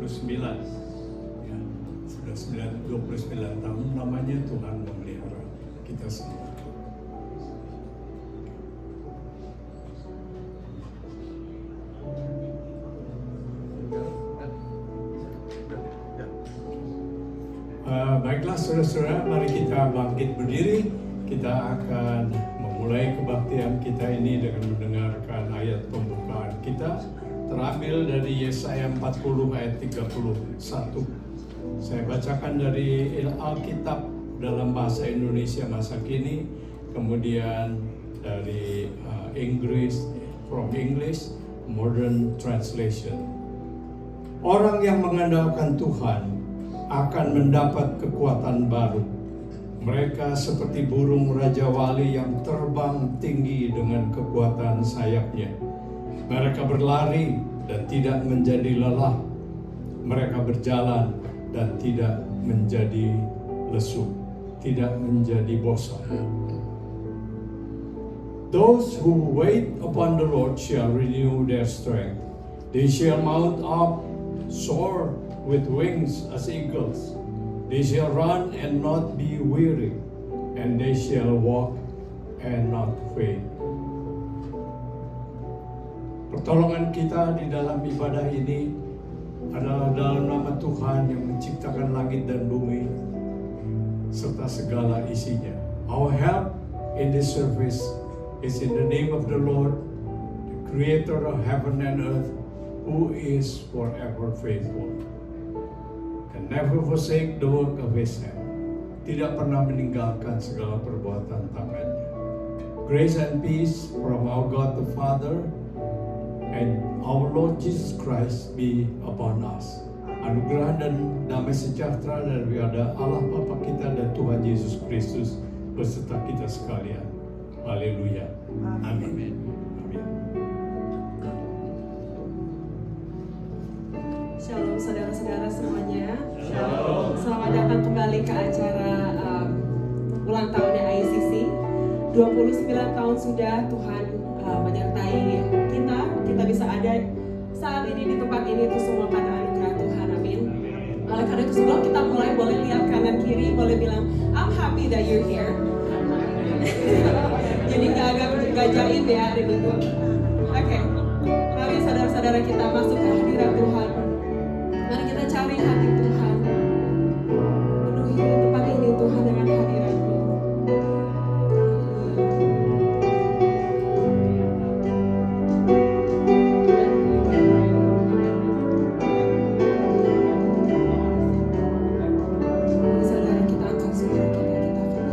29. Ya, sudah 29 tahun namanya Tuhan memelihara kita semua. Baiklah saudara-saudara, mari kita bangkit berdiri. Kita akan memulai kebaktian kita ini dengan mendengarkan ayat pembukaan kita terambil dari Yesaya 40 ayat 31. Saya bacakan dari Alkitab dalam bahasa Indonesia masa kini, kemudian dari Inggris, from English Modern Translation. Orang yang mengandalkan Tuhan akan mendapat kekuatan baru. Mereka seperti burung Raja Wali yang terbang tinggi dengan kekuatan sayapnya. Mereka berlari dan tidak menjadi lelah. Mereka berjalan dan tidak menjadi lesu, tidak menjadi bosan. Those who wait upon the Lord shall renew their strength. They shall mount up, soar with wings as eagles. They shall run and not be weary, and they shall walk and not faint. Pertolongan kita di dalam ibadah ini adalah dalam nama Tuhan yang menciptakan langit dan bumi serta segala isinya. Our help in this service is in the name of the Lord, the Creator of heaven and earth, who is forever faithful and never forsake the work of His hand. Tidak pernah meninggalkan segala perbuatan tangannya. Grace and peace from our God the Father and our Lord Jesus Christ be upon us. Anugerah dan damai sejahtera daripada Allah Bapa kita dan Tuhan Yesus Kristus beserta kita sekalian. Haleluya. Amin. Amin. Shalom saudara-saudara semuanya. Shalom. Selamat datang kembali ke acara ulang tahunnya ICC. 29 tahun sudah Tuhan menyertai kita. Kita bisa ada saat ini di tempat ini itu semua karena anugerah Tuhan. Amin. Oleh karena itu sebelum kita mulai, boleh lihat kanan kiri, boleh bilang I'm happy that you're here. Jadi nggak jaim ya hari Minggu. Oke. Mari saudara-saudara kita masuk ke hadirat Tuhan. Mari kita cari hati Tuhan. Penuhi tempat ini Tuhan dengan hadirat-Mu. Saudara kita angkat suara kita katakan.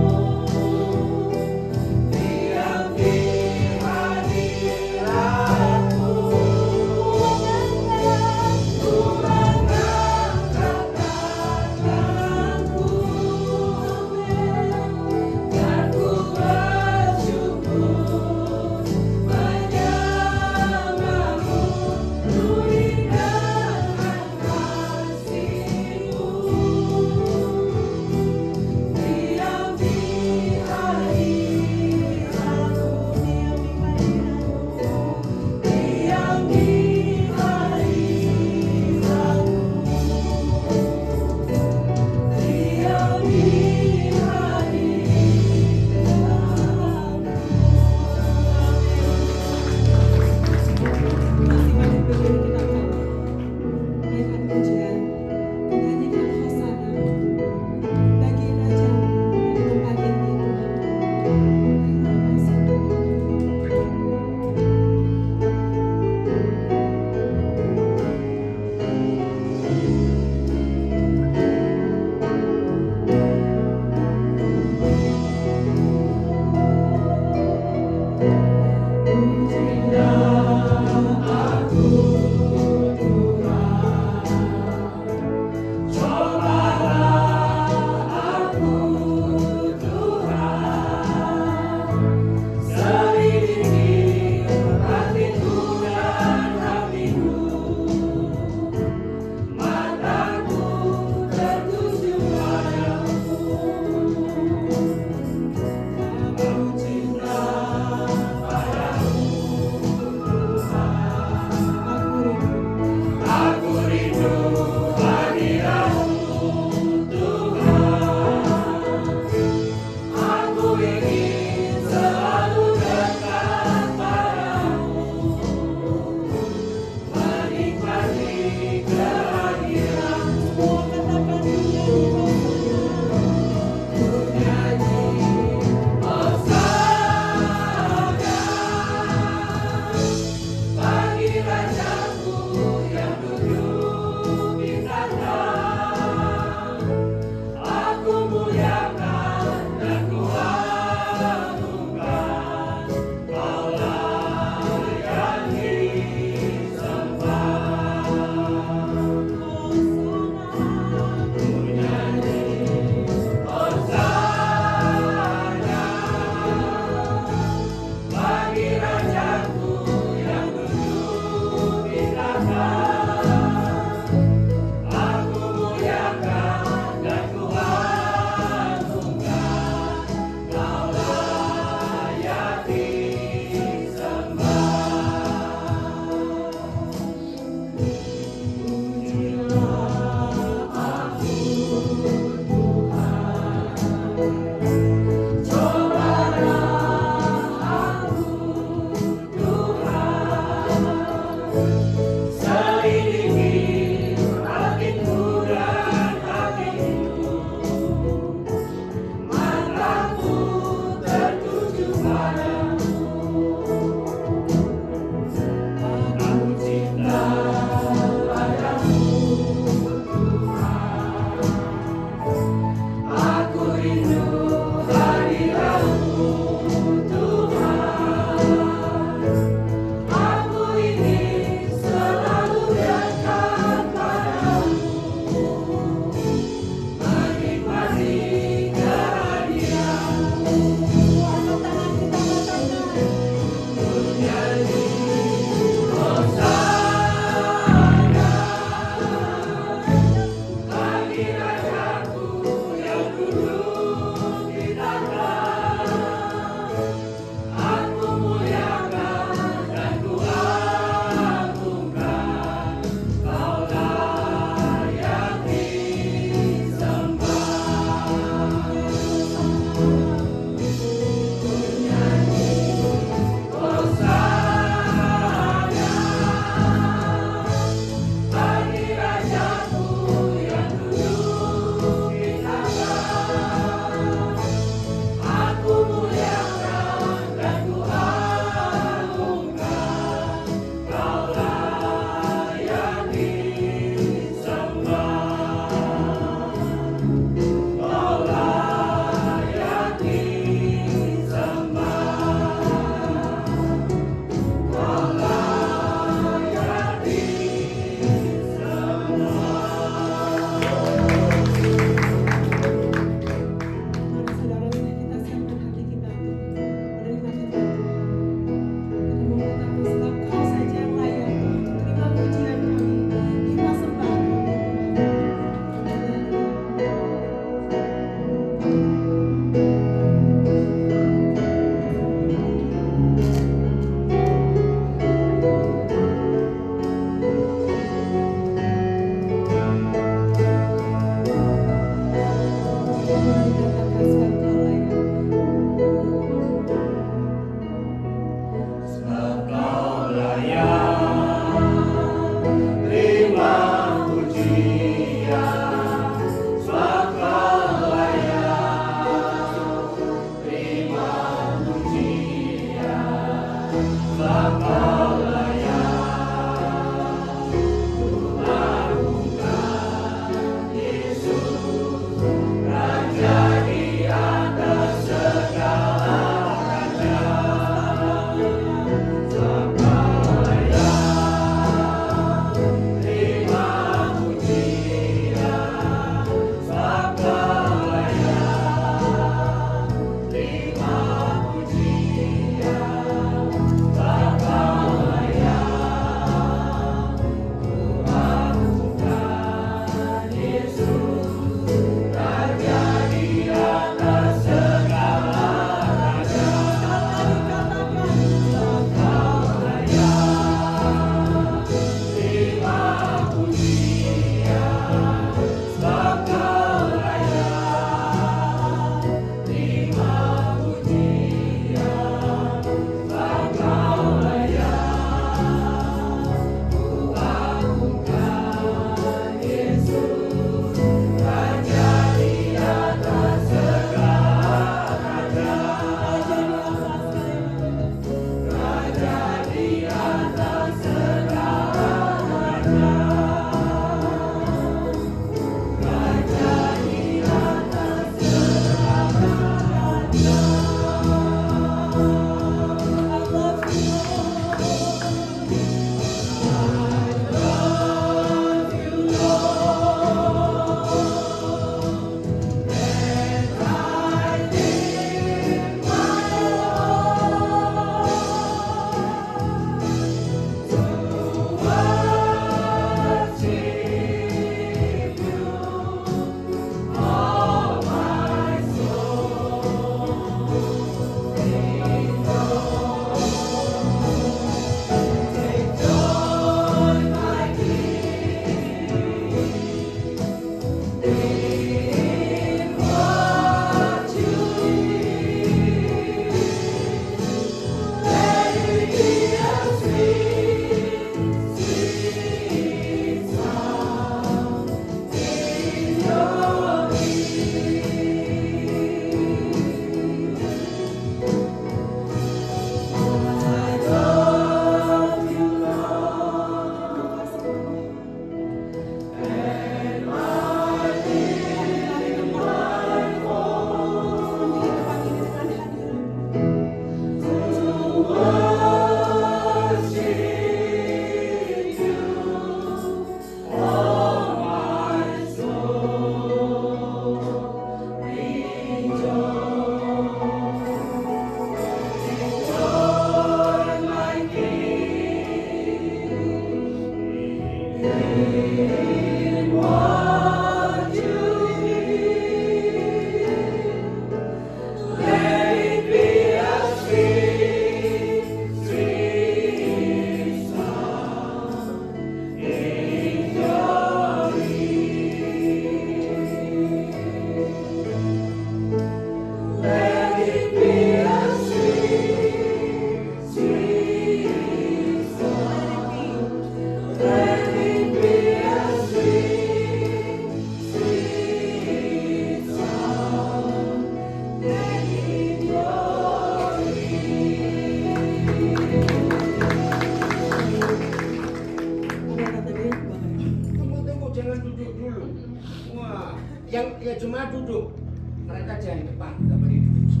Mereka jangan depan, nggak boleh duduk.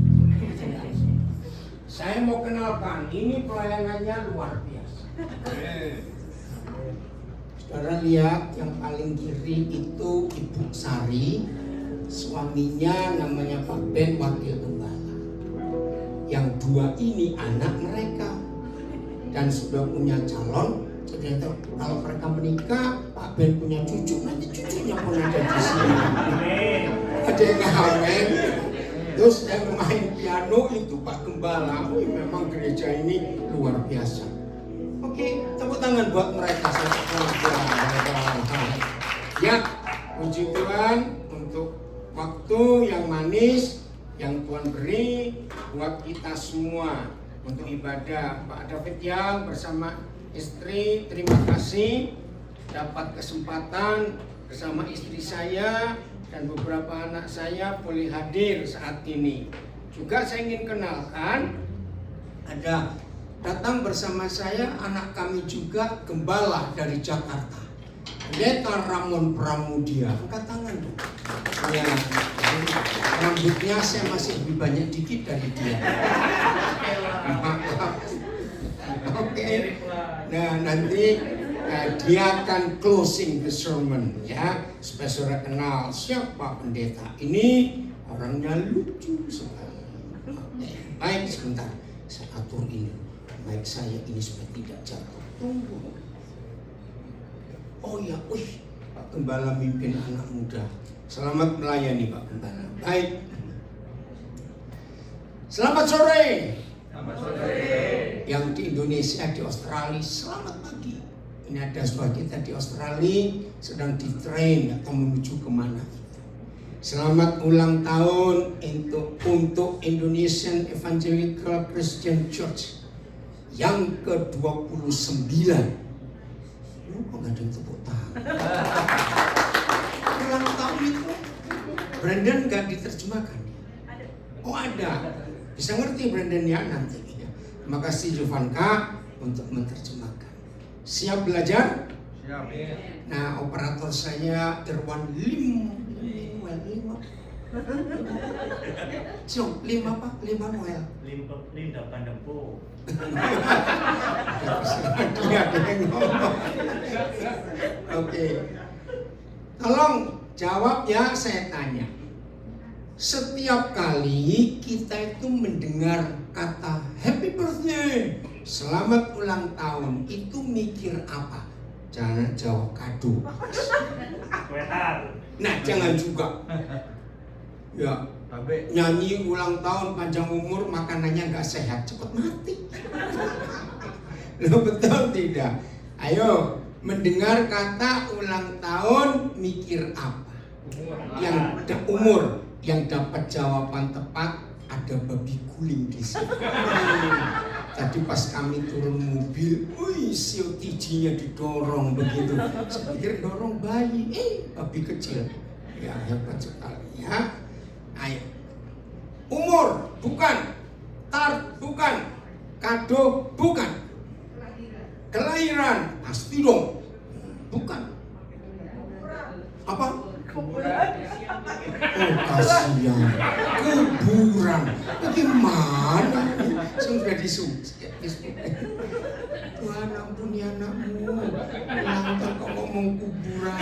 Saya mau kenalkan, ini pelayanannya luar biasa. Saudara lihat yang paling kiri itu Ibu Sari, suaminya namanya Pak Ben, wakil gembala. Yang dua ini anak mereka dan sudah punya calon. Jadi kalau mereka menikah, Pak Ben punya cucu, nanti cucunya pun ada di sini. Ada yang ngamen. Terus yang main piano itu Pak Gembala. Memang gereja ini luar biasa. Oke, tepuk tangan buat mereka. Ya, puji Tuhan untuk waktu yang manis yang Tuhan beri buat kita semua untuk ibadah. Pak David yang bersama istri, terima kasih dapat kesempatan bersama istri saya dan beberapa anak saya boleh hadir saat ini. Juga saya ingin kenalkan, ada datang bersama saya anak kami juga gembala dari Jakarta, Pendeta Ramon Pramudia. Angkat tangan dong. Ya, rambutnya saya masih lebih banyak dikit dari dia. Oke. Nah, nanti dia akan closing the sermon ya, supaya saudara kenal siapa pendeta ini. Orangnya lucu sekali. Baik, sebentar saya atur ini baik saya ini supaya tidak jatuh. Tunggu. Oh ya, Pak Gembala mimpin anak muda. Selamat melayani Pak Gembala. Baik. Selamat sore. Selamat sore. Yang di Indonesia, di Australia, selamat pagi. Ini ada saudara kita di Australia sedang di-train atau menuju kemana. Selamat ulang tahun untuk Indonesian Evangelical Christian Church yang ke-29. Kok nggak ada yang tepuk tangan? Ulang tahun itu Brandon nggak diterjemahkan? Oh ada. Bisa ngerti Brandon ya nanti. Terima kasih Jovanka untuk menerjemahkan. Siap belajar? Siap. Nah, operator saya Irwan 5 Pak? 5 Noel. Linda Pandempo. Oke. Tolong jawab ya, saya tanya. Setiap kali kita itu mendengar kata happy birthday, selamat ulang tahun, itu mikir apa? Jangan jawab kado. Nah, jangan juga. Ya, nyanyi ulang tahun panjang umur, makanannya nggak sehat, cepat mati. Lo betul tidak? Ayo, mendengar kata ulang tahun, mikir apa? Yang umur, yang dapat jawaban tepat ada babi guling di sini. Tadi pas kami turun mobil, siu tijinya didorong begitu. Saya pikir dorong bayi, babi kecil. Ya hebat sekali ya. Ayo. Umur bukan, bukan, kado bukan, kelahiran pasti dong, bukan. Apa? Kuburan. Oh kasihan, kuburan. Bagaimana? Sudah disuci. Tuhan ampuni anakmu. Lantar kau ngomong kuburan.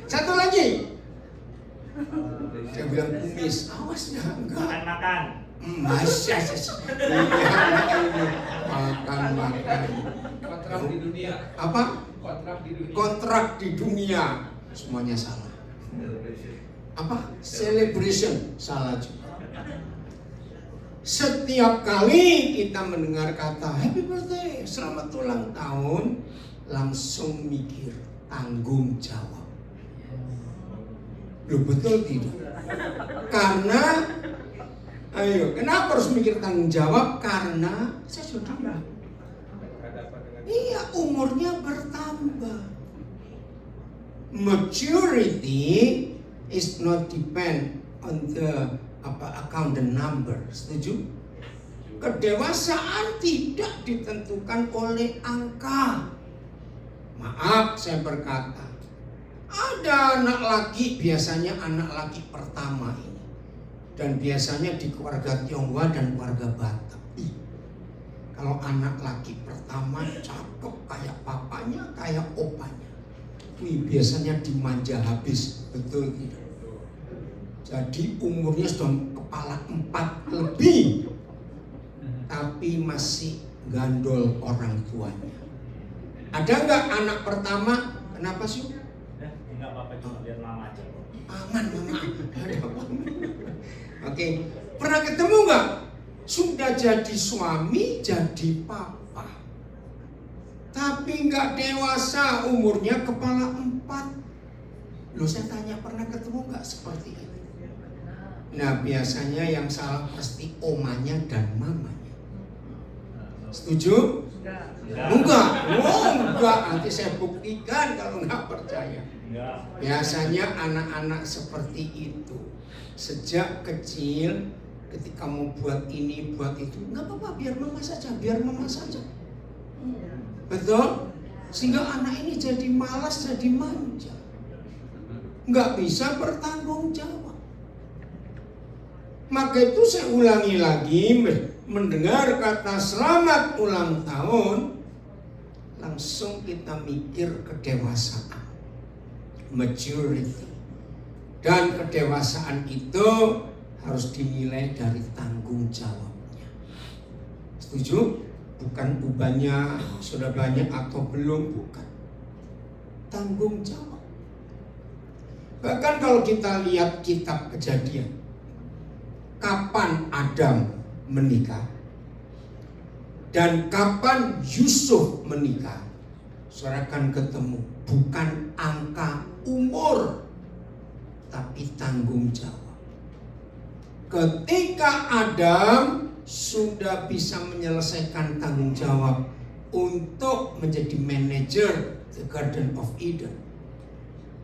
Satu lagi. Dia bilang kumis. Awas ya, enggak. Makan. Masya. Makan. Kontrak di dunia. Apa? Kontrak di dunia. Kontrak di dunia. Semuanya salah. Apa? Celebration. Salah juga. Setiap kali kita mendengar kata happy birthday, selamat ulang tahun, langsung mikir tanggung jawab. Loh betul tidak? Karena kenapa harus mikir tanggung jawab? Karena saya sudah bilang, iya, umurnya bertambah. Maturity is not depend on the account the number. Setuju? Kedewasaan tidak ditentukan oleh angka. Maaf saya berkata, Ada anak laki, biasanya anak laki pertama ini. Dan biasanya di keluarga Tionghoa dan keluarga Batak. Kalau anak laki pertama cakep kayak papanya, kayak opanya. Biasanya dimanja habis, betul tidak? Jadi umurnya sudah kepala 4 lebih, tapi masih gandol orang tuanya. Ada nggak anak pertama? Kenapa sih? Enggak apa-apa, cuma lihat mama aja. Aman mama. Ada apa? Oke, pernah ketemu nggak? Sudah jadi suami, jadi papa, tapi nggak dewasa, umurnya kepala 4. Loh, saya tanya, pernah ketemu nggak seperti itu? Nah, biasanya yang salah pasti omanya dan mamanya. Setuju? Enggak. Oh, enggak. Nanti saya buktikan kalau nggak percaya. Biasanya anak-anak seperti itu sejak kecil, ketika mau buat ini, buat itu, nggak apa-apa, biar mama saja, biar mama saja. Betul? Sehingga anak ini jadi malas, jadi manja, nggak bisa bertanggung jawab. Maka itu saya ulangi lagi, mendengar kata selamat ulang tahun, langsung kita mikir kedewasaan, maturity. Dan kedewasaan itu harus dinilai dari tanggung jawabnya. Setuju? Bukan bebannya sudah banyak atau belum, bukan. Tanggung jawab. Bahkan kalau kita lihat kitab Kejadian, kapan Adam menikah dan kapan Yusuf menikah, saudara akan ketemu bukan angka umur, tapi tanggung jawab. Ketika Adam sudah bisa menyelesaikan tanggung jawab untuk menjadi manajer the Garden of Eden,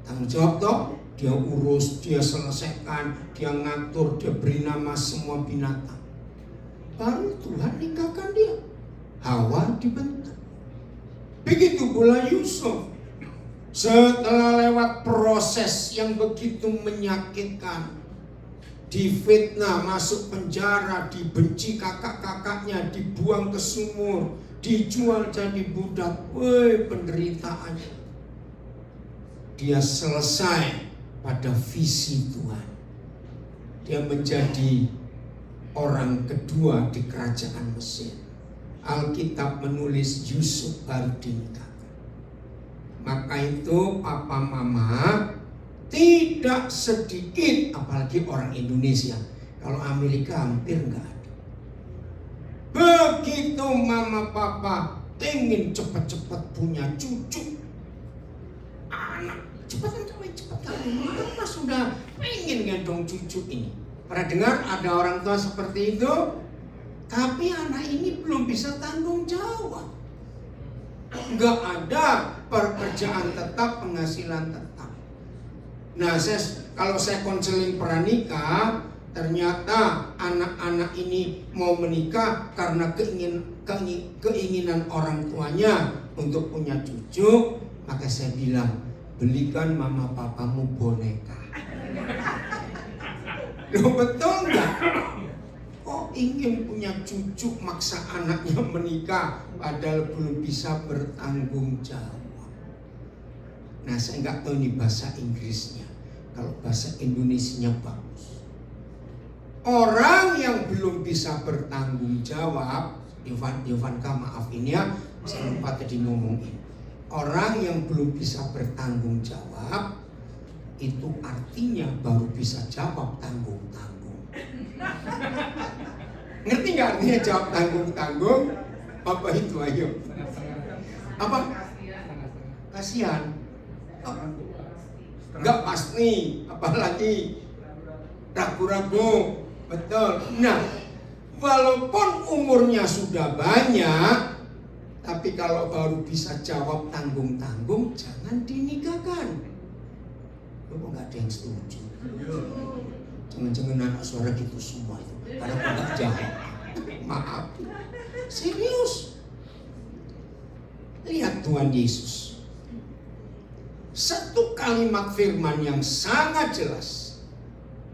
tanggung jawab toh, dia urus, dia selesaikan, dia ngatur, dia beri nama semua binatang. Baru Tuhan nikahkan dia, Hawa dibentuk. Begitu pula Yusuf. Setelah lewat proses yang begitu menyakitkan, difitnah, masuk penjara, dibenci kakak-kakaknya, dibuang ke sumur, dijual jadi budak, penderitaannya. Dia selesai pada visi Tuhan. Dia menjadi orang kedua di kerajaan Mesir. Alkitab menulis Yusuf baru dinikahkan. Maka itu papa mama tidak sedikit, apalagi orang Indonesia. Kalau Amerika hampir nggak ada. Begitu mama papa pengen cepat-cepat punya cucu, anak cepat, mama sudah pengen gendong cucu ini. Pernah dengar ada orang tua seperti itu? Tapi anak ini belum bisa tanggung jawab. Nggak ada pekerjaan tetap, penghasilan tetap. Nah, kalau saya konseling pranikah, ternyata anak-anak ini mau menikah karena keinginan orang tuanya untuk punya cucu, maka saya bilang, belikan mama papamu boneka. Loh, betul nggak? Kok ingin punya cucu, maksa anaknya menikah padahal belum bisa bertanggung jawab. Nah, saya nggak tahu ini bahasa Inggrisnya. Kalau bahasa Indonesianya bagus. Orang yang belum bisa bertanggung jawab, Ivanka maaf ini ya, saya lupa tadi ngomongin. Orang yang belum bisa bertanggung jawab, itu artinya baru bisa jawab tanggung-tanggung. Ngerti nggak artinya jawab tanggung-tanggung? Apa itu, ayo? Apa? Kasihan. Nggak pasti, apalagi ragu-ragu. Betul. Nah, walaupun umurnya sudah banyak, tapi kalau baru bisa jawab tanggung-tanggung, jangan dinikahkan. Lu kok nggak ada yang setuju? Jangan-jangan anak suara gitu semua itu. Karena aku nggak jawab. Maaf. Serius. Lihat Tuhan Yesus. 1 satu kalimat firman yang sangat jelas.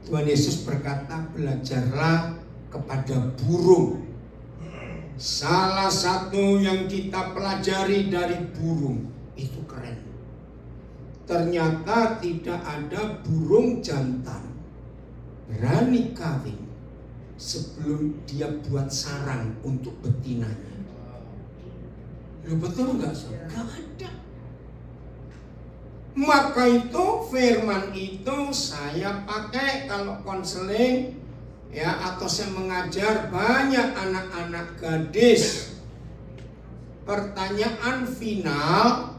Tuhan Yesus berkata, belajarlah kepada burung. Salah satu yang kita pelajari dari burung itu keren. Ternyata tidak ada burung jantan berani kawin sebelum dia buat sarang untuk betinanya. Lu betul nggak sih? Nggak ada. Maka itu firman itu saya pakai kalau konseling ya, atau saya mengajar banyak anak-anak gadis. Pertanyaan final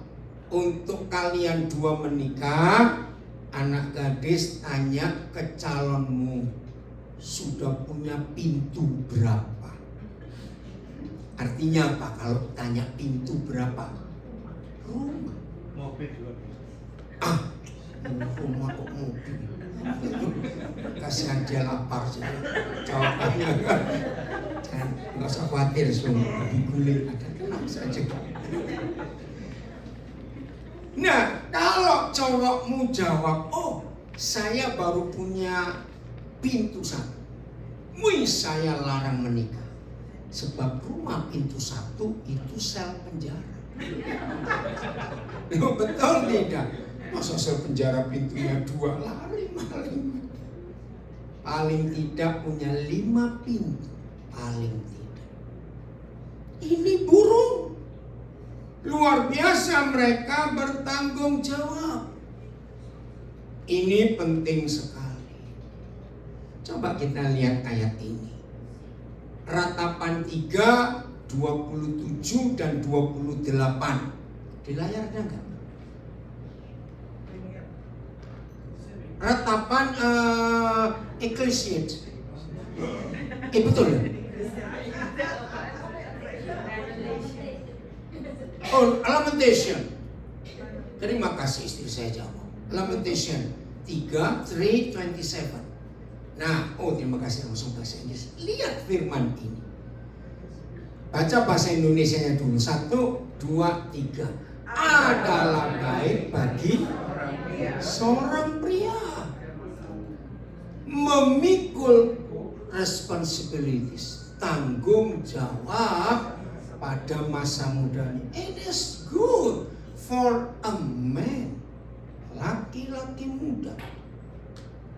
untuk kalian dua menikah, anak gadis tanya ke calonmu, sudah punya pintu berapa? Artinya apa kalau tanya pintu berapa? Rumah. Mobil juga. Rumah kok mobil? Kasihan dia lapar sih. Jawabannya kan nggak usah khawatir, semua diguling ada tenang saja. Nah, kalau cowokmu jawab, oh saya baru punya pintu satu, saya larang menikah. Sebab rumah pintu satu itu sel penjara. Betul tidak? Masa sel penjara pintunya 2, lari maling. Paling tidak punya 5 pintu. Paling tidak. Ini burung. Luar biasa mereka bertanggung jawab. Ini penting sekali. Coba kita lihat ayat ini. Ratapan 3, 27 dan 28. Di layar ada enggak? Ratapan Ecclesiastes. Betul. Oh, Lamentation. Terima kasih istri saya jawab. Lamentation 3:27. Nah, terima kasih langsung bahasa Inggris. Lihat firman ini. Baca bahasa Indonesianya dulu. 1, 2, 3. Adalah baik bagi seorang pria memikul responsibilities, tanggung jawab pada masa mudanya. It is good for a man, laki-laki muda,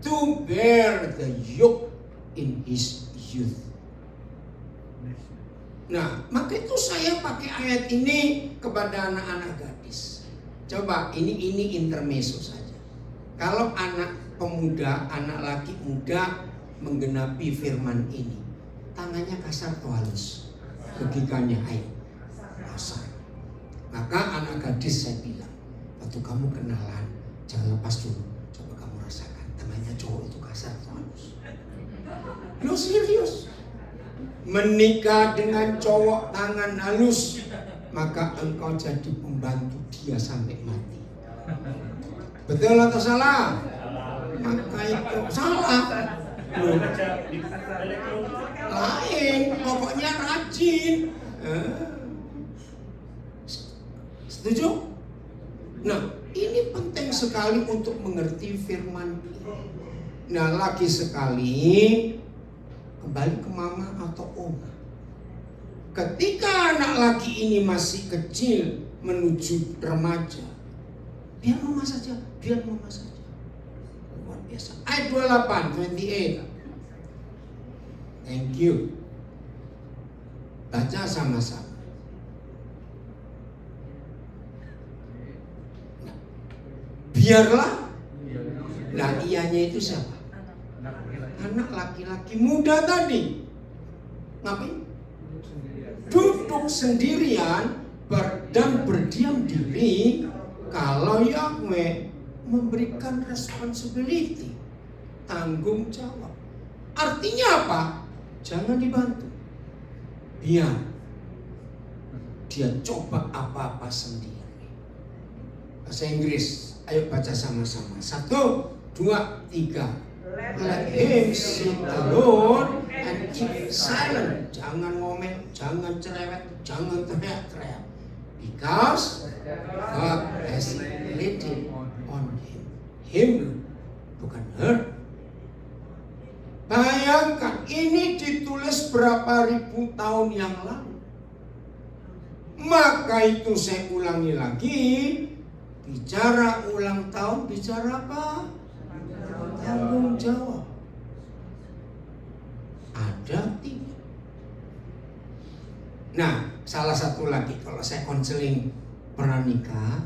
to bear the yoke in his youth. Nah, maka itu saya pakai ayat ini kepada anak-anak gadis. Coba, ini intermezzo saja. Kalau anak pemuda, anak laki muda menggenapi firman ini, tangannya kasar atau halus? Logikanya, ayo, kasar. Maka anak gadis saya bilang, waktu kamu kenalan, jangan lepas dulu. Coba kamu rasakan, tangannya cowok itu kasar atau halus? Lo serius? Menikah dengan cowok tangan halus, maka engkau jadi pembantu dia sampai mati. Betul atau salah? Maka itu salah. Lain, pokoknya rajin. Setuju? Nah, ini penting sekali untuk mengerti firman ini. Nah, lagi sekali kembali ke mama atau oma. Ketika anak laki ini masih kecil menuju remaja, biar mama saja. Luar biasa. Ayat 28. Thank you. Baca sama-sama. Nah, biarlah. Nah, ianya itu siapa? Anak laki-laki muda tadi. Ngapain? Duduk sendirian dan berdiam diri kalau Yahweh memberikan responsibility, tanggung jawab. Artinya apa? Jangan dibantu. Biar dia coba apa-apa sendiri. Bahasa Inggris, ayo baca sama-sama. 1, 2, 3. Let him sit alone and keep silent. Jangan ngomel, jangan cerewet, jangan teriak-teriak. Because God has led him on him. Him bukan her. Bayangkan, ini ditulis berapa ribu tahun yang lalu. Maka itu saya ulangi lagi, bicara ulang tahun, bicara apa? Tanggung jawab. Ada tidak? Nah, salah satu lagi, kalau saya konseling pranikah,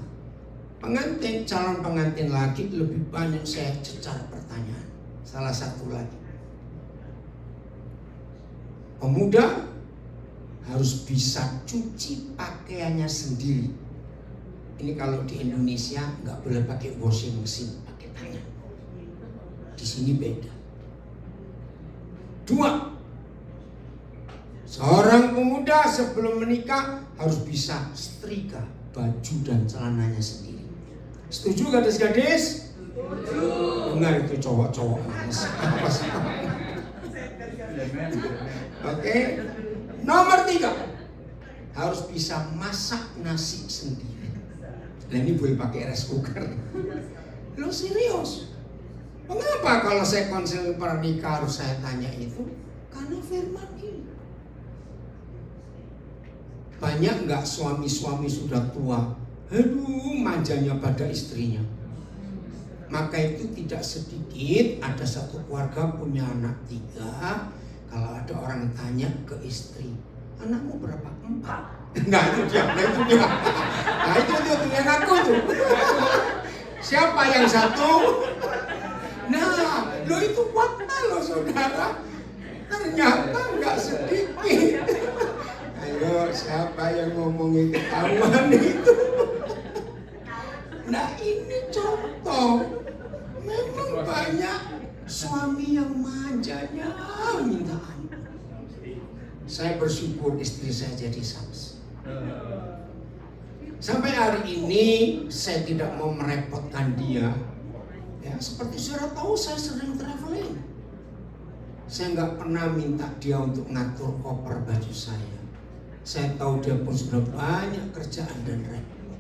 pengantin, calon pengantin lagi lebih banyak saya cecar pertanyaan. Salah satu lagi, pemuda harus bisa cuci pakaiannya sendiri. Ini kalau di Indonesia nggak boleh pakai washing machine, pakai tangan. Di sini beda. 2, seorang pemuda sebelum menikah harus bisa setrika baju dan celananya sendiri. Setuju gadis-gadis? Setuju. Dengar itu cowok-cowok males. Oke. Nomor 3, harus bisa masak nasi sendiri. Nah, ini boleh pakai rice cooker. Lo serius? Mengapa kalau saya konseling pranikah harus saya tanya itu? Karena firman ini. Banyak nggak suami-suami sudah tua, aduh manjanya pada istrinya. Maka itu tidak sedikit, ada satu keluarga punya anak 3. Kalau ada orang tanya ke istri, anakmu berapa? 4. Nah itu dia. Nah itu yang aku tuh. Siapa yang 1? Nah, lo itu fakta lo saudara. Ternyata nggak sedikit. Ayo, siapa yang ngomongin ketahuan itu? Nah ini contoh. Memang banyak suami yang manjanya minta ampun. Saya bersyukur istri saya jadi saksi. Sampai hari ini saya tidak mau merepotkan dia. Ya, seperti saudara tahu saya sering traveling. Saya nggak pernah minta dia untuk ngatur koper baju saya. Saya tahu dia pun sudah banyak kerjaan dan repot.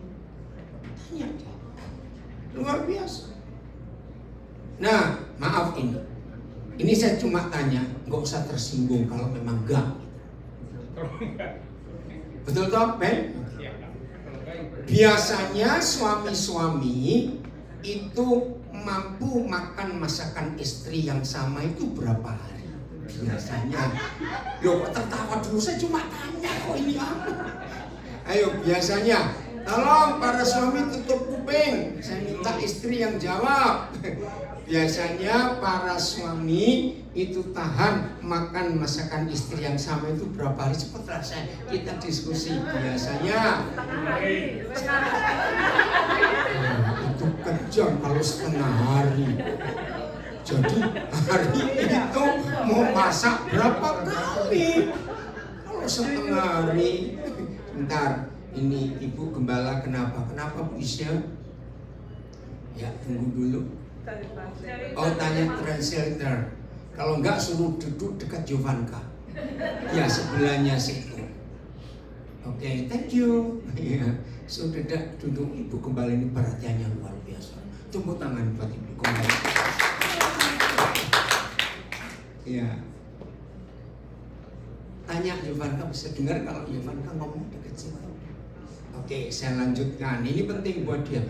Tanya dia, luar biasa. Nah, maaf ini. Ini saya cuma tanya, nggak usah tersinggung kalau memang enggak. Betul toh, Ben? Biasanya suami-suami itu mampu makan masakan istri yang sama itu berapa hari? Biasanya. Loh, kok tertawa dulu? Saya cuma tanya kok ini apa? Ayo, biasanya. Tolong para suami tutup kuping. Saya minta istri yang jawab. Biasanya para suami itu tahan makan masakan istri yang sama itu berapa hari? Cepatlah kita diskusi. Biasanya itu kejam kalau setengah hari. Jadi hari itu mau masak berapa kali? Kalau setengah hari. Bentar, ini Ibu Gembala kenapa? Kenapa Bu Isya? Ya tunggu dulu. Oh tanya translator. Kalau enggak suruh duduk dekat Jovanka. Ya sebelahnya situ. Oke, thank you. Ya, sudah duduk Ibu Gembala ini perhatiannya luar biasa. Tepuk tangan buat Ibu Gembala. Ya. Tanya Jovanka, bisa dengar kalau Jovanka ngomong dekat situ. Oke, saya lanjutkan. Ini penting buat dia.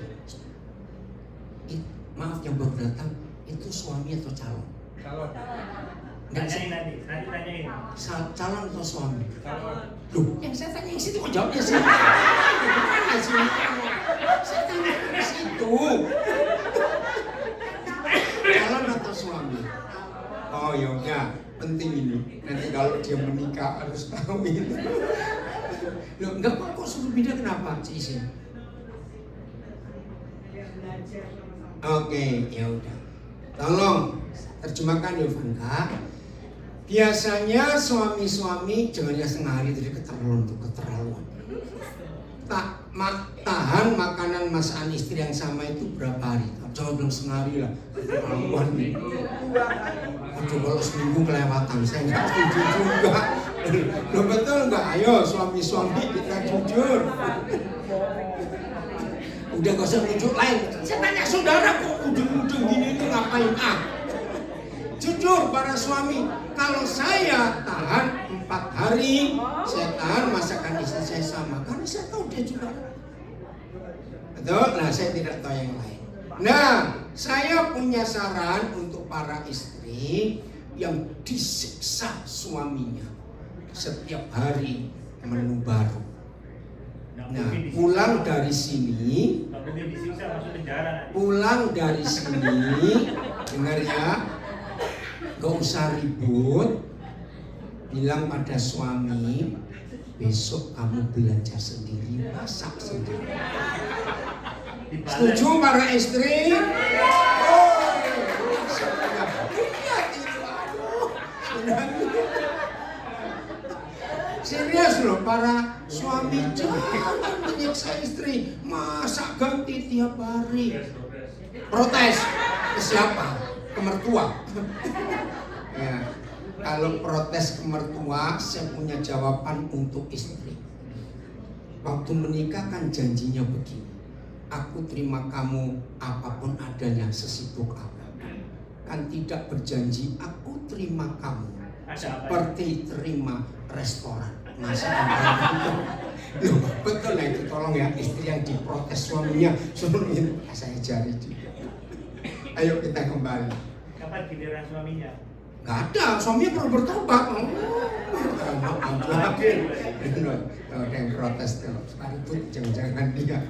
Maaf yang baru datang, itu suami atau calon? Calon. Nanti tanyain. Calon atau suami? Calon. Loh, yang saya tanya di situ kok jawabnya sih? Gimana sih? Saya tanya di situ. Calon atau suami? Oh ya udah, penting ini. Nanti kalau dia menikah harus tahu itu. Loh, enggak kok suruh beda kenapa, Cici? Oke, ya udah. Tolong terjemahkan Jovanka. Biasanya suami-suami jangan ya setengah hari jadi keterlaluan. Tahan makanan masakan istri yang sama itu berapa hari? Jangan bilang setengah hari lah. Keterlaluan nih. Aduh kalau seminggu kelewatan saya nggak setuju juga. Loh betul nggak? Ayo suami-suami kita jujur. Udah gak usah nunjuk lain. Saya tanya saudara kok udeng-udeng gini itu ngapain? Jujur para suami, kalau saya tahan 4 hari, saya tahan masakan istri saya sama, karena saya tahu dia juga. Betul? Nah, saya tidak tahu yang lain. Nah, saya punya saran untuk para istri yang disiksa suaminya setiap hari menu baru. Nah, pulang dari sini, pulang dari sini, dengar ya, gak usah ribut, bilang pada suami, besok kamu belanja sendiri, masak sendiri. Setuju para istri? Serius loh para suami, jangan menyiksa istri, masak ganti tiap hari. Protes ke siapa? Ke mertua. Ya, kalau protes ke mertua, saya punya jawaban untuk istri. Waktu menikah kan janjinya begini, aku terima kamu apapun adanya, sesibuk apa. Kan tidak berjanji aku terima kamu seperti terima restoran. Masakan loh, betul lah itu, tolong ya istri yang diprotes suaminya suruhin saya jari juga. Ayo kita kembali. Kapan giliran suaminya? Gak ada, suaminya perlu bertobat. Ada yang protes tuh, sekalipun jangan-jangan dia.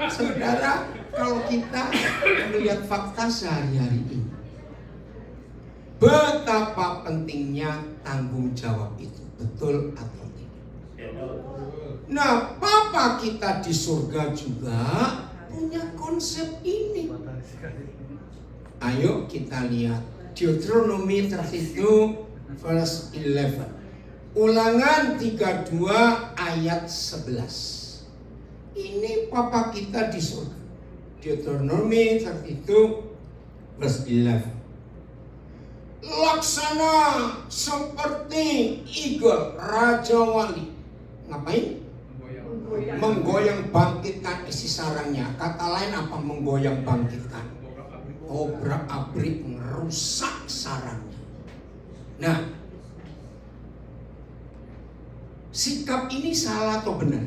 Saudara, kalau kita melihat fakta sehari-hari ini, betapa pentingnya tanggung jawab itu, betul atau tidak? Nah, Papa kita di surga juga punya konsep ini. Ayo kita lihat Deuteronomy 32 verse 11. Ulangan 32 ayat 11. Ini Papa kita di surga. Deuteronomy 32 verse 11. Laksana seperti eagle, Raja Wali. Ngapain? Menggoyang bangkitkan isi sarangnya. Kata lain apa menggoyang bangkitkan? Obrak-abrik merusak sarangnya. Nah, sikap ini salah atau benar?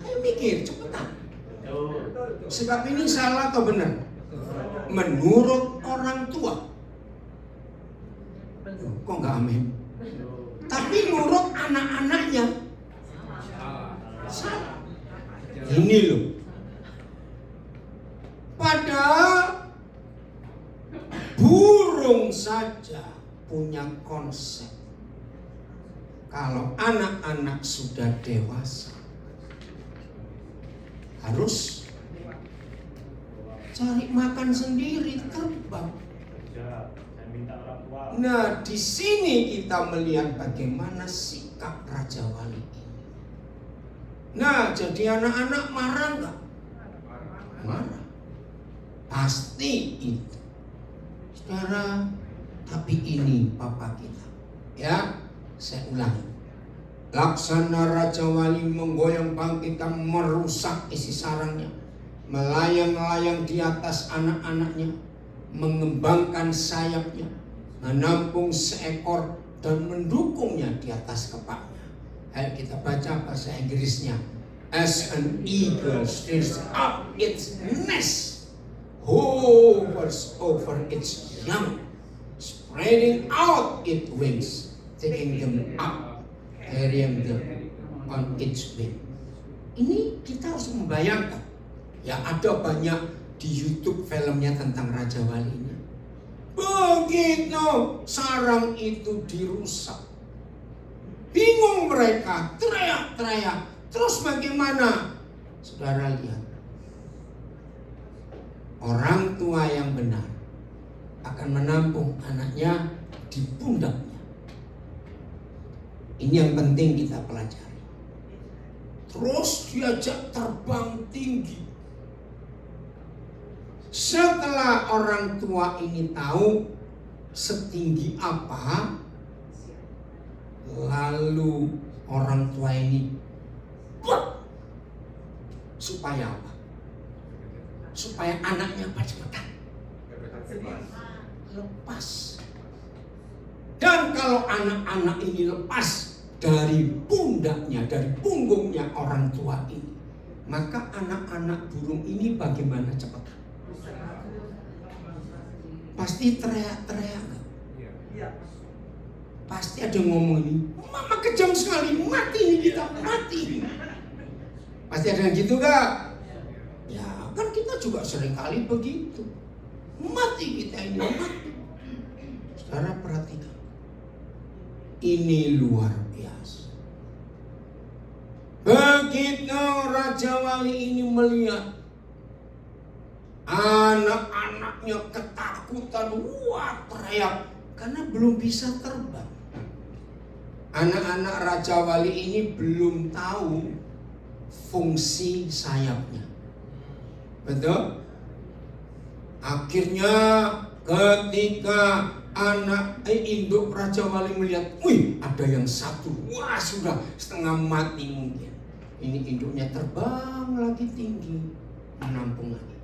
Ayo mikir, cepetan. Sikap ini salah atau benar? Menurut orang tua. Kok nggak amin? Tapi menurut anak-anaknya salah. Ini loh. Padahal burung saja punya konsep. Kalau anak-anak sudah dewasa, harus cari makan sendiri, terbang. Nah, di sini kita melihat bagaimana sikap Raja Wali ini. Nah, jadi anak-anak marah nggak? Marah. Pasti itu. Saudara, tapi ini Papa kita. Ya, saya ulangi. Laksana Raja Wali menggoyang bangkitkan, merusak isi sarangnya, melayang-layang di atas anak-anaknya, mengembangkan sayapnya, menampung seekor dan mendukungnya di atas kepalanya. Ayo kita baca bahasa Inggrisnya. As an eagle stirs up its nest, hovers over its young, spreading out its wings, taking them up, carrying them on its wing. Ini kita harus membayangkan. Ya, ada banyak di YouTube filmnya tentang Raja Wali ini. Begitu sarang itu dirusak, bingung mereka, teriak-teriak. Terus bagaimana? Saudara lihat, orang tua yang benar akan menampung anaknya di pundaknya. Ini yang penting kita pelajari. Terus diajak terbang tinggi. Setelah orang tua ini tahu setinggi apa, lalu orang tua ini Supaya apa? Supaya anaknya apa cepetan lepas. Dan kalau anak-anak ini lepas dari pundaknya, dari punggungnya orang tua ini, maka anak-anak burung ini bagaimana cepat? Pasti teriak-teriak. Pasti ada yang ngomong ini, mama kejam sekali, mati ini kita, mati. Pasti ada yang gitu gak? Ya kan kita juga seringkali begitu. Mati kita ini, mati. Saudara perhatikan. Ini luar biasa. Begitu Raja Wali ini melihat anak-anaknya ketakutan, wah teriak karena belum bisa terbang. Anak-anak Raja Wali ini belum tahu fungsi sayapnya. Betul? Akhirnya ketika induk Raja Wali melihat, wih ada yang satu, wah sudah setengah mati mungkin. Ini induknya terbang lagi tinggi, menampung lagi.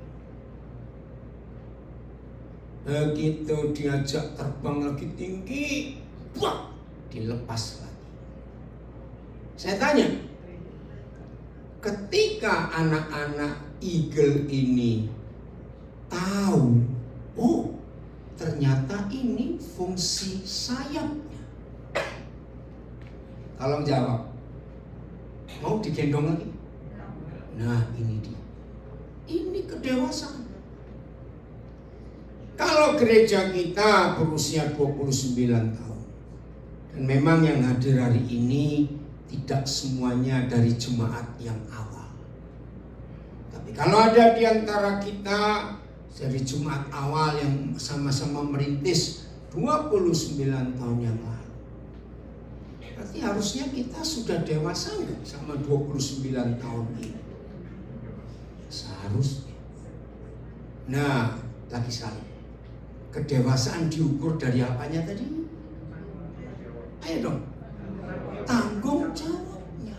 Begitu diajak terbang lagi tinggi, wah dilepas lagi. Saya tanya, ketika anak-anak eagle ini tahu, oh ternyata ini fungsi sayapnya. Tolong jawab. Mau digendong lagi? Nah ini dia. Ini kedewasaan. Kalau gereja kita berusia 29 tahun. Dan memang yang hadir hari ini tidak semuanya dari jemaat yang awal. Tapi kalau ada di antara kita dari jemaat awal yang sama-sama merintis 29 tahun yang lalu, berarti harusnya kita sudah dewasa nggak sama 29 tahun ini? Seharusnya. Nah, lagi sekali, kedewasaan diukur dari apanya tadi? Ayo dong, tanggung jawabnya.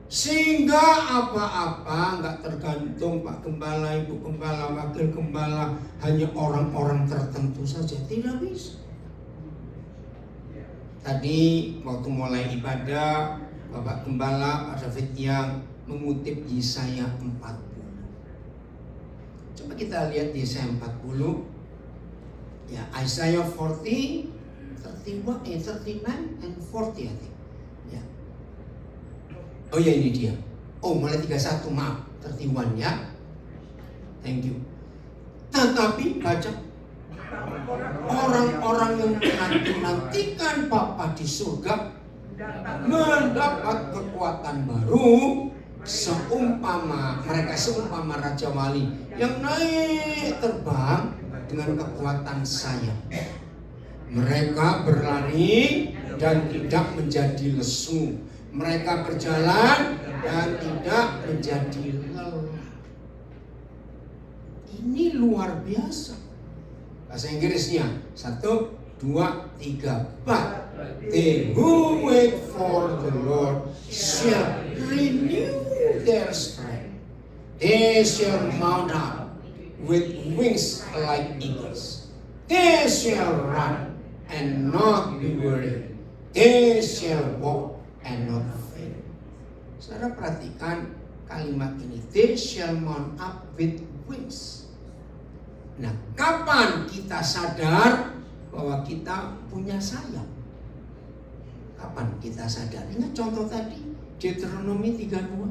Sehingga apa-apa nggak tergantung Pak Gembala, Ibu Gembala, Wakil Gembala, hanya orang-orang tertentu saja, tidak bisa. Tadi waktu mulai ibadah, Bapak Gembala, Pak David yang mengutip Yesaya 40. Coba kita lihat Yesaya 40. Ya, Isaiah 40, 39 and 40 I think. Ya. Oh ya ini dia. Oh mulai 31, maaf, 31 ya. Thank you. Tetapi baca, orang-orang yang menantikan Bapa di surga mendapat kekuatan baru, seumpama Raja Wali yang naik terbang dengan kekuatan sayap. Mereka berlari dan tidak menjadi lesu. Mereka berjalan dan tidak menjadi lelah. Ini luar biasa. Bahasa Inggrisnya 1, 2, 3. But they who wait for the Lord shall renew their strength. They shall mount up with wings like eagles. They shall run and not be weary. They shall walk and not faint. Saudara perhatikan kalimat ini. They shall mount up with wings. Nah, kapan kita sadar bahwa kita punya sayap? Kapan kita sadar? Ingat contoh tadi, Deuteronomi 32.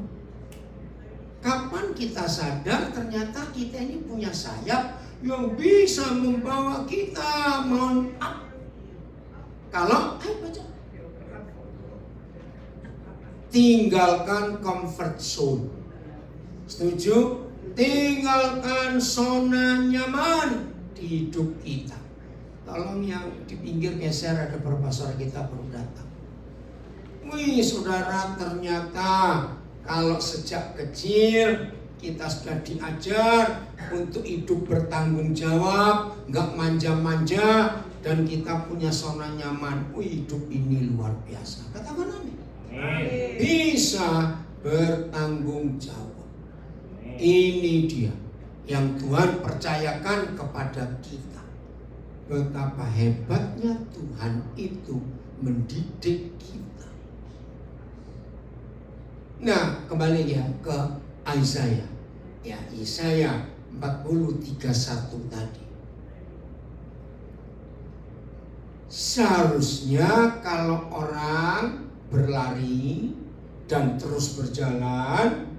Kapan kita sadar ternyata kita ini punya sayap yang bisa membawa kita mount up? Kalau, ayo baca. Tinggalkan comfort zone. Setuju? Tinggalkan zona nyaman di hidup kita. Tolong yang di pinggir geser, ada beberapa saudara kita baru datang. Wih saudara, ternyata kalau sejak kecil kita sudah diajar untuk hidup bertanggung jawab, nggak manja-manja, dan kita punya zona nyaman. Wih, hidup ini luar biasa. Katakan amin. Bisa bertanggung jawab. Ini dia yang Tuhan percayakan kepada kita. Betapa hebatnya Tuhan itu mendidik kita. Nah, kembali ya ke Yesaya. Ya, Yesaya 40:31 tadi. Seharusnya kalau orang berlari dan terus berjalan,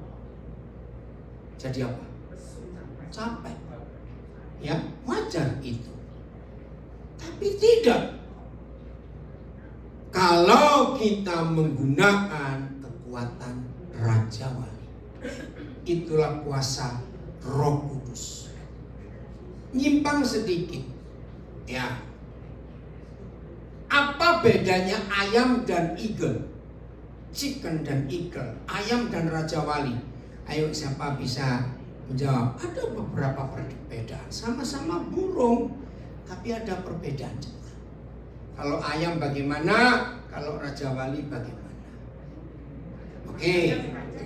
jadi apa? Capek. Ya, wajar itu. Tapi tidak. Kalau kita menggunakan kekuatan Raja Wali, itulah kuasa Roh Kudus. Nyimpang sedikit. Ya. Apa bedanya ayam dan eagle? Chicken dan eagle, ayam dan Raja Wali. Ayo, siapa bisa menjawab? Ada beberapa perbedaan. Sama-sama burung, tapi ada perbedaan. Kalau ayam bagaimana? Kalau Raja Wali bagaimana? Oke,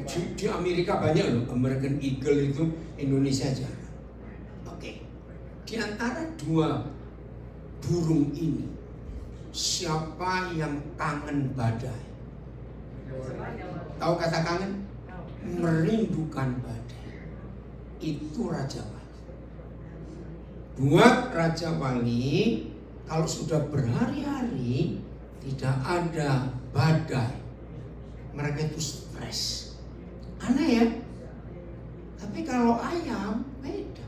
di Amerika banyak loh American Eagle itu, Indonesia jarang. Oke, di antara dua burung ini, siapa yang kangen badai? Tahu kata kangen? Merindukan badai. Itu Raja Wali. Buat Raja Wali, kalau sudah berhari-hari tidak ada badai, mereka itu stres. Aneh ya? Tapi kalau ayam beda.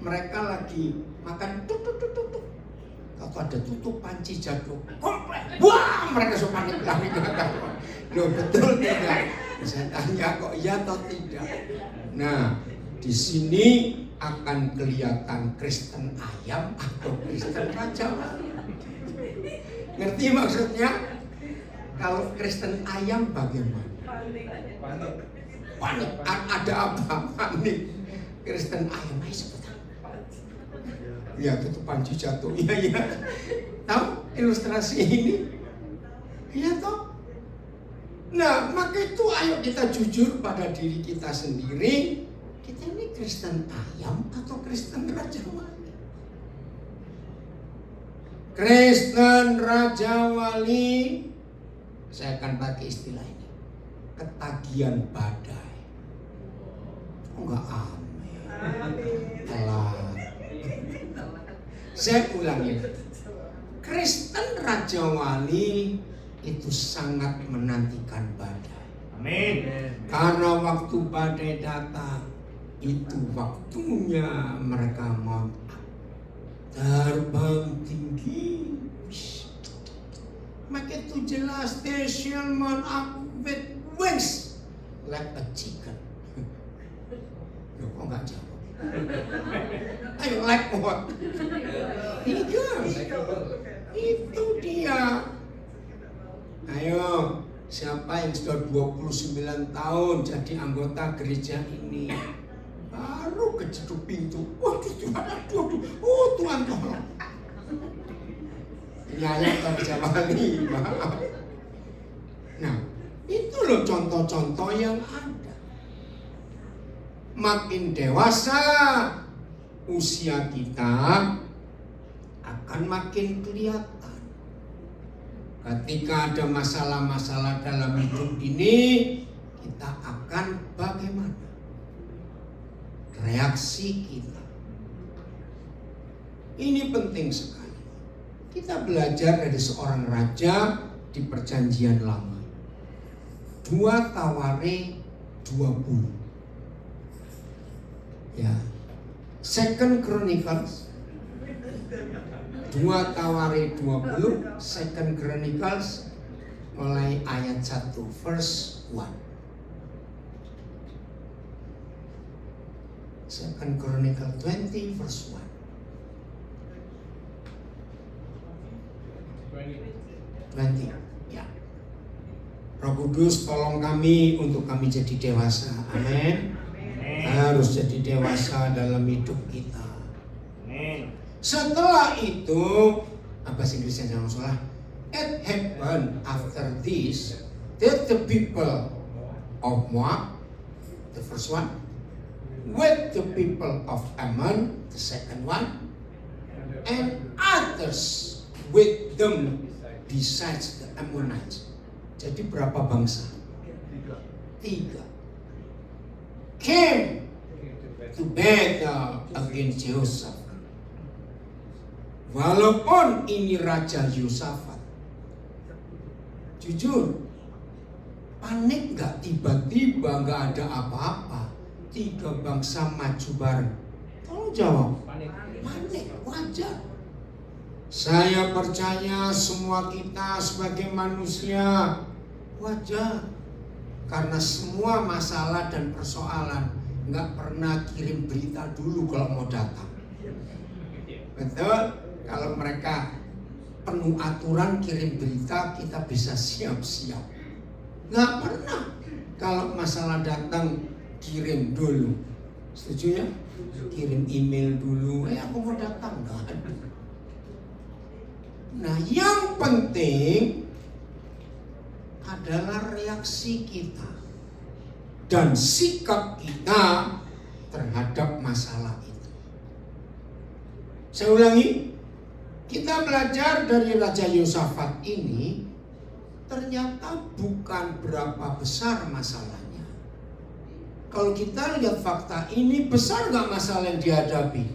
Mereka lagi makan tuk. Kalau ada tutup panci jatuh, komplek. Wah, mereka sudah panik lari ke belakang. Loh, betul tidak? Saya tanya kok iya atau tidak. Nah, di sini akan kelihatan Kristen ayam atau Kristen Raja Wali. Ngerti maksudnya? Kalau Kristen ayam bagaimana? Panik. Ada apa? Panik. Kristen ayam, ayo sebentar. Ya, tutup panci jatuh. Iya. Tahu ilustrasi ini? Iya toh? Nah, maka itu ayo kita jujur pada diri kita sendiri. Kita ini Kristen ayam atau Kristen Raja Wali? Kristen Raja Wali, saya akan pakai istilah ini, ketagihan badai. Enggak amin. Telat. Saya ulangi. Kristen Raja Wali itu sangat menantikan badai. Amin. Karena waktu badai datang, itu waktunya mereka mau terbang tinggi. Maka itu jelas, they shall mount up with wings like a chicken. Loh, kok nggak jawab? Ayo, like what? Iya, itu dia. Ayo, siapa yang sudah 29 tahun jadi anggota gereja ini? Baru kejeduk pintu. Waduh, Tuhan, oh Tuhan tolong. Ini ayat Raja Wali, maaf. Nah, itu loh contoh-contoh yang ada. Makin dewasa usia kita akan makin kelihatan. Ketika ada masalah-masalah dalam hidup ini, kita akan bagaimana? Reaksi kita. Ini penting sekali. Kita belajar dari seorang raja di Perjanjian Lama. 2 Taware 20. Ya, Second Chronicles 2 Taware 20, Second Chronicles mulai ayat 1 verse 1. Second Chronicles 20 verse 1. 20. Ya. Roh Kudus tolong kami untuk kami jadi dewasa. Amin. Harus jadi dewasa dalam hidup kita. Setelah itu, apa sih Inggrisnya jangan salah? It happened after this that the people of Moab, the first one, with the people of Ammon, the second one, and others with them besides the Ammonites. Jadi berapa bangsa? 3. Came to battle against Jehoshaphat. Walaupun ini Raja Yosafat, jujur, panik nggak? Tiba-tiba nggak ada apa-apa, 3 bangsa maju bareng. Tolong jawab. Panik, wajar. Saya percaya semua kita sebagai manusia wajar, karena semua masalah dan persoalan nggak pernah kirim berita dulu kalau mau datang. Betul? Kalau mereka penuh aturan kirim berita, kita bisa siap-siap. Nggak pernah kalau masalah datang kirim dulu. Setuju ya? Kirim email dulu, aku mau datang. Nggak ada. Nah, yang penting adalah reaksi kita dan sikap kita terhadap masalah itu. Saya ulangi, kita belajar dari Raja Yosafat ini, ternyata bukan berapa besar masalahnya. Kalau kita lihat fakta ini, besar gak masalah yang dihadapi?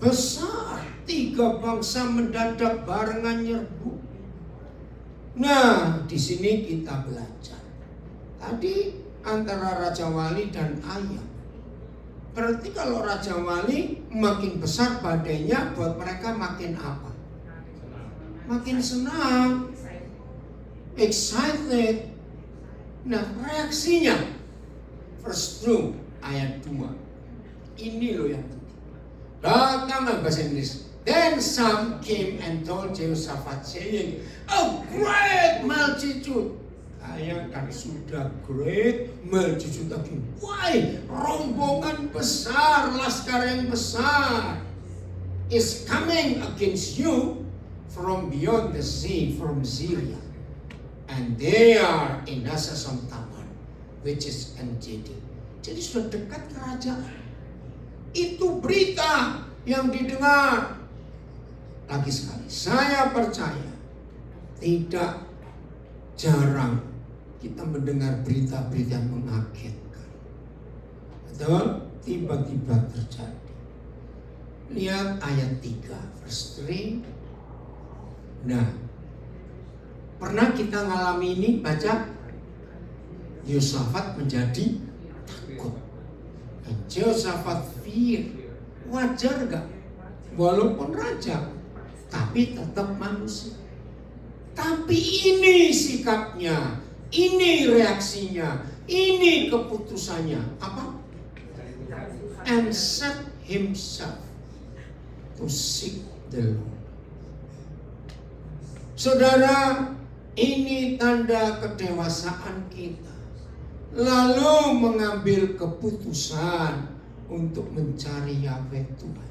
Besar. 3 bangsa mendadak barengan nyerbu. Nah, di sini kita belajar. Tadi antara Raja Wali dan Ayam. Berarti kalau Raja Wali makin besar badainya, buat mereka makin apa? Makin senang, excited. Nah, reaksinya verse 2 ayat 2. Ini loh yang penting. Datanglah bahasa Inggris. Then some came and told Jehoshaphat saying, a great multitude. Kan sudah great multitude lagi. Why? Rombongan besar, laskar yang besar is coming against you from beyond the sea, from Syria. And they are in Hasason Tamar, which is En-Gedi. Jadi sudah dekat kerajaan. Itu berita yang didengar. Lagi sekali, saya percaya tidak jarang kita mendengar berita-berita yang mengagetkan. Betul? Tiba-tiba terjadi. Lihat ayat 3, verse 3. Nah, pernah kita ngalami ini, baca Yosafat menjadi takut. And Jehoshaphat fear. Wajar gak? Walaupun raja, tapi tetap manusia. Tapi ini sikapnya, ini reaksinya, ini keputusannya. Apa? And set himself to seek the Lord. Saudara, ini tanda kedewasaan kita. Lalu mengambil keputusan untuk mencari Yahweh Tuhan.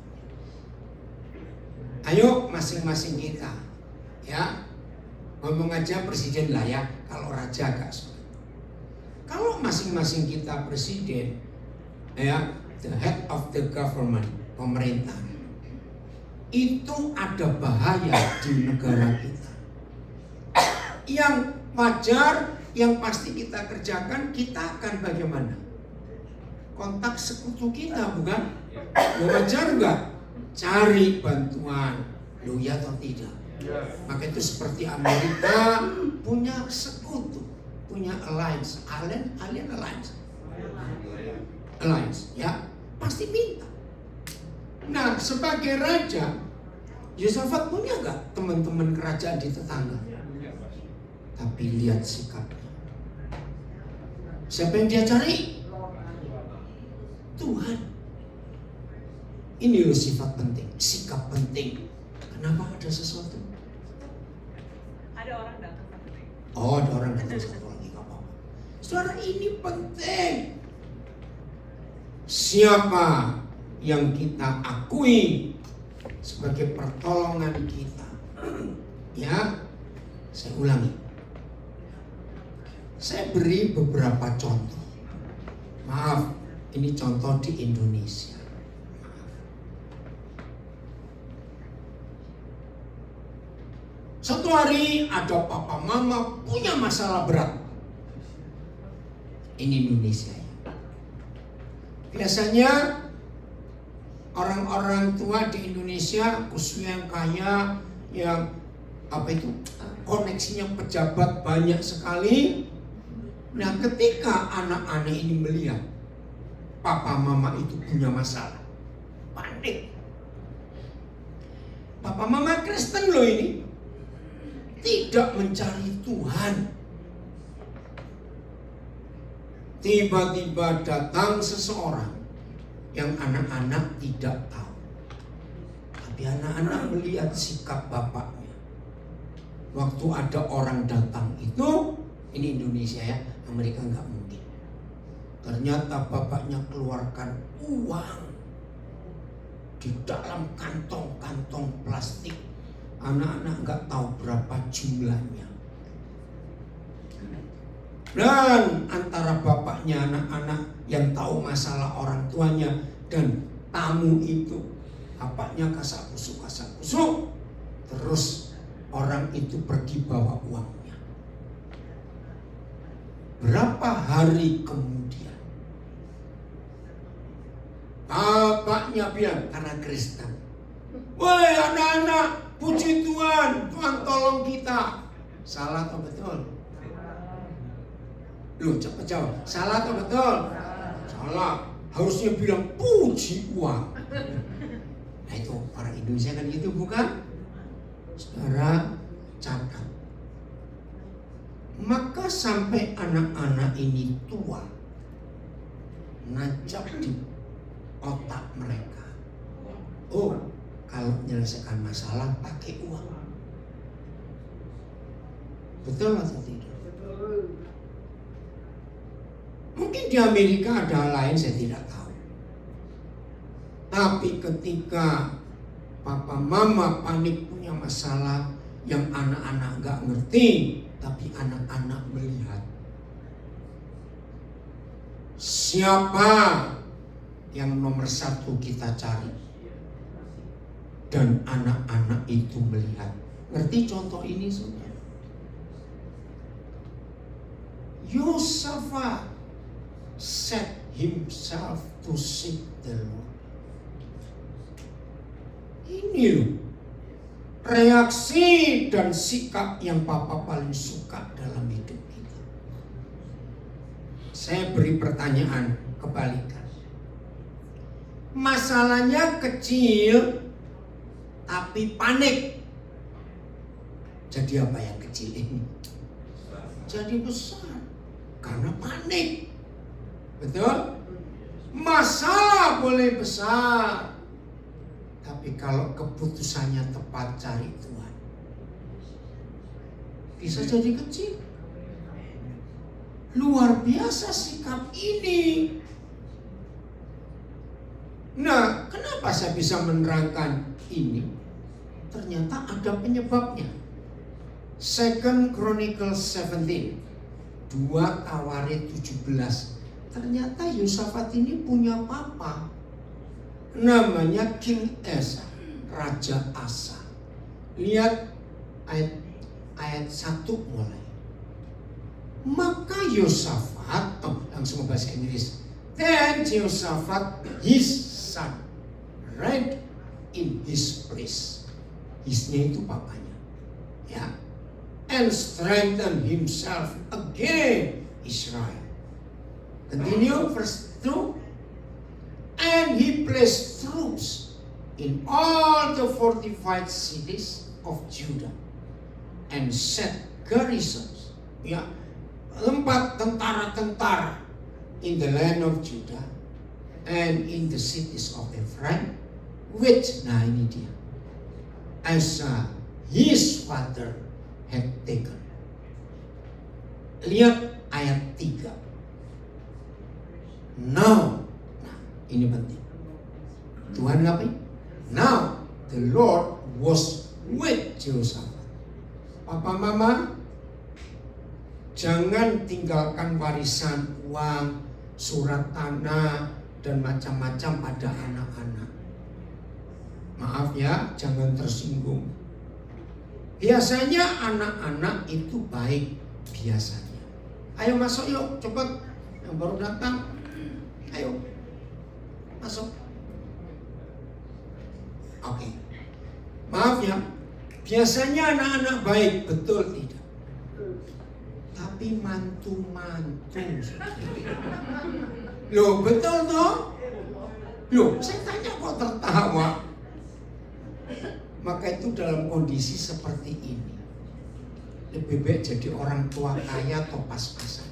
Ayo masing-masing kita, ya, ngomong aja presiden lah ya, kalau raja gak suka. Kalau masing-masing kita presiden, ya, the head of the government, pemerintah, itu ada bahaya di negara kita. Yang wajar, yang pasti kita kerjakan, kita akan bagaimana? Kontak sekutu kita, bukan? Wajar nggak? Cari bantuan, lo ya atau tidak? Maka itu seperti Amerika punya sekutu, punya alliance, alien alliance, ya pasti minta. Nah, sebagai raja, Yosafat punya nggak teman-teman kerajaan di tetangga? Tapi lihat sikapnya. Siapa yang dia cari? Tuhan. Ini loh sifat penting, sikap penting. Kenapa ada sesuatu? Ada orang datang. Oh, ada orang datang satu lagi, gak apa-apa. Saudara, ini penting. Siapa yang kita akui sebagai pertolongan kita? Ya, saya ulangi. Saya beri beberapa contoh. Maaf, ini contoh di Indonesia. Suatu hari ada papa mama punya masalah berat. Ini Indonesia ya. Biasanya orang-orang tua di Indonesia, khususnya yang kaya, yang koneksinya pejabat banyak sekali. Nah, ketika anak-anak ini melihat papa mama itu punya masalah, panik. Papa mama Kristen loh ini, tidak mencari Tuhan. Tiba-tiba datang seseorang yang anak-anak tidak tahu. Tapi anak-anak melihat sikap bapaknya. Waktu ada orang datang itu, ini Indonesia ya, Amerika nggak mungkin. Ternyata bapaknya keluarkan uang di dalam kantong-kantong plastik. Anak-anak nggak tahu berapa jumlahnya. Dan antara bapaknya, anak-anak yang tahu masalah orang tuanya dan tamu itu, bapaknya kasak-kusuk. Terus orang itu pergi bawa uangnya. Berapa hari kemudian, bapaknya bilang, karena Kristen, "Woi anak-anak, puji Tuhan, Tuhan tolong kita." Salah atau betul? Loh, cepat jawab. Salah atau betul? Salah. Harusnya bilang puji uang. Nah itu orang Indonesia kan gitu bukan? Saudara catat. Maka sampai anak-anak ini tua, nancap di otak mereka. Oh, kalau menyelesaikan masalah pakai uang. Betul atau tidak? Mungkin di Amerika ada hal lain, saya tidak tahu. Tapi ketika papa mama panik punya masalah yang anak-anak gak ngerti, tapi anak-anak melihat. Siapa yang nomor satu kita cari? Dan anak-anak itu melihat. Ngerti contoh ini saudara? Yosafat set himself to seek the Lord. Ini loh reaksi dan sikap yang papa paling suka dalam hidup kita. Saya beri pertanyaan kebalikan. Masalahnya kecil tapi panik. Jadi apa yang kecil ini? Jadi besar karena panik. Betul? Masalah boleh besar, tapi kalau keputusannya tepat cari Tuhan, bisa jadi kecil. Luar biasa sikap ini. Nah, kenapa saya bisa menerangkan ini? Ternyata ada penyebabnya. Second Chronicles 17, 2 Tawarit 17. Ternyata Yosafat ini punya papa, namanya King Asa, Raja Asa. Lihat ayat 1 mulai. Maka Yosafat, langsung bahasa Inggris. Then Yosafat, his son, reigned in his place. Hisnya itu papanya, ya. And strengthened himself again Israel. Continue verse 2. And he placed troops in all the fortified cities of Judah and set garrisons, ya, tempat tentara-tentara in the land of Judah and in the cities of Ephraim, which, nah ini dia, Asa his father had taken. Lihat ayat 3. Now, nah ini penting. Tuhan ngapain? Now the Lord was with Jehoshaphat. Papa mama Jangan tinggalkan warisan uang, surat tanah, dan macam-macam pada anak-anak. Maaf ya, jangan tersinggung. Biasanya anak-anak itu baik biasanya. Ayo masuk yuk, cepat. Yang baru datang, ayo masuk. Oke. Maaf ya, biasanya anak-anak baik, betul tidak? Tapi mantu-mantu. Loh, betul toh? Loh, saya tanya kok tertawa. Maka itu dalam kondisi seperti ini, lebih baik jadi orang tua kaya atau pas-pasan.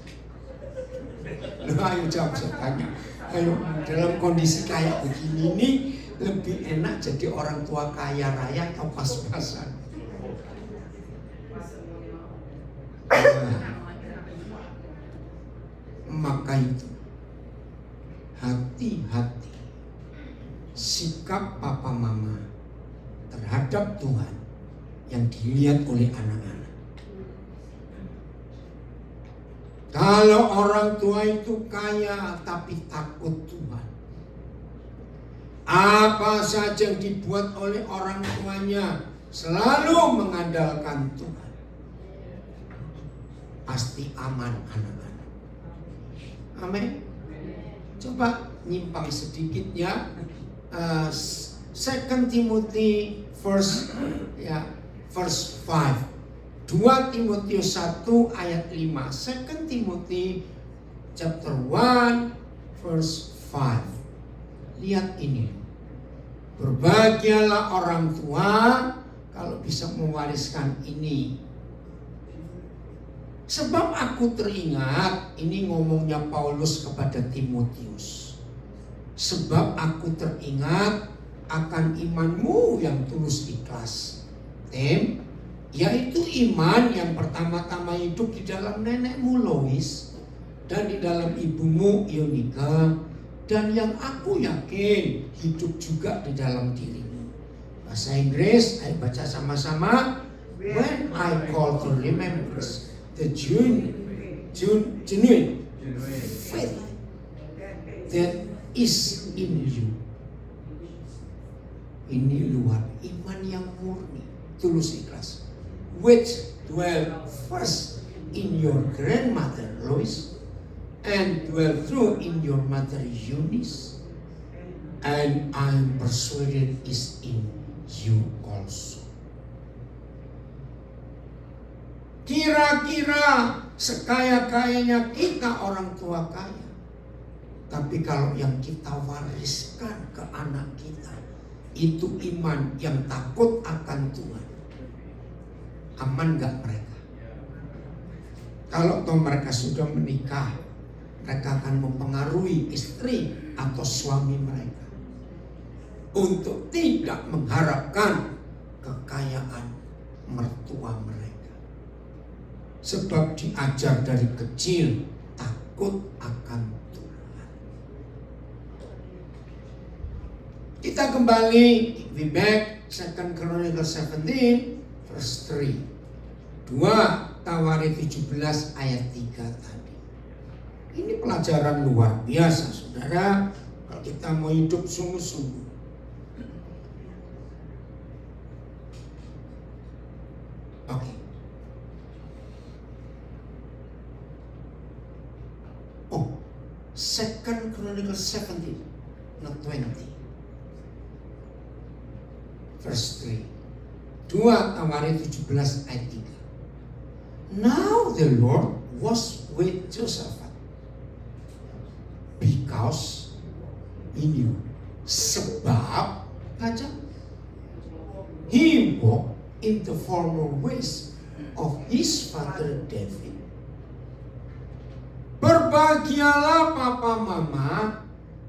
Nah, ayo jawab, saya tanya. Ayo, dalam kondisi kayak begini nih, lebih enak jadi orang tua kaya raya atau pas-pasan? Nah, maka itu hati-hati sikap papa mama terhadap Tuhan yang dilihat oleh anak-anak. Kalau orang tua itu kaya tapi takut Tuhan, apa saja yang dibuat oleh orang tuanya selalu mengandalkan Tuhan, pasti aman anak-anak. Amin. Coba nyimpang sedikit ya. 2 Timothy verse 5. 2 Timotius 1 ayat 5. 2 Timothy chapter 1 verse 5. Lihat ini. Berbahagialah orang tua kalau bisa mewariskan ini. Sebab aku teringat, ini ngomongnya Paulus kepada Timotius. Sebab aku teringat akan imanmu yang tulus ikhlas, Tim, yaitu iman yang pertama-tama hidup di dalam nenekmu Lois dan di dalam ibumu Ionika, dan yang aku yakin hidup juga di dalam dirimu. Bahasa Inggris, ayo baca sama-sama. When I call to remembrance the genuine faith that is in you. Ini luar iman yang murni, tulus ikhlas, which dwell first in your grandmother Lois and dwell through in your mother Eunice, and I'm persuaded is in you also. Kira-kira sekaya-kayanya kita orang tua kaya, tapi kalau yang kita wariskan ke anak kita itu iman yang takut akan Tuhan, aman gak mereka? Kalau toh mereka sudah menikah, mereka akan mempengaruhi istri atau suami mereka untuk tidak mengharapkan kekayaan mertua mereka, sebab diajar dari kecil takut akan Tuhan. Kita kembali, we back 2 Chronicles 17 verse 3. 2 Tawarik 17 ayat 3 tadi. Ini pelajaran luar biasa, saudara, kalau kita mau hidup sungguh-sungguh. Oke. Oh, 2 Chronicles 17, not 20. Verse 3. 2 Tawarik 17 ayat 3. Now the Lord was with Josaphat because he knew, sebab baca, he walked in the former ways of his father David. Berbahagialah papa mama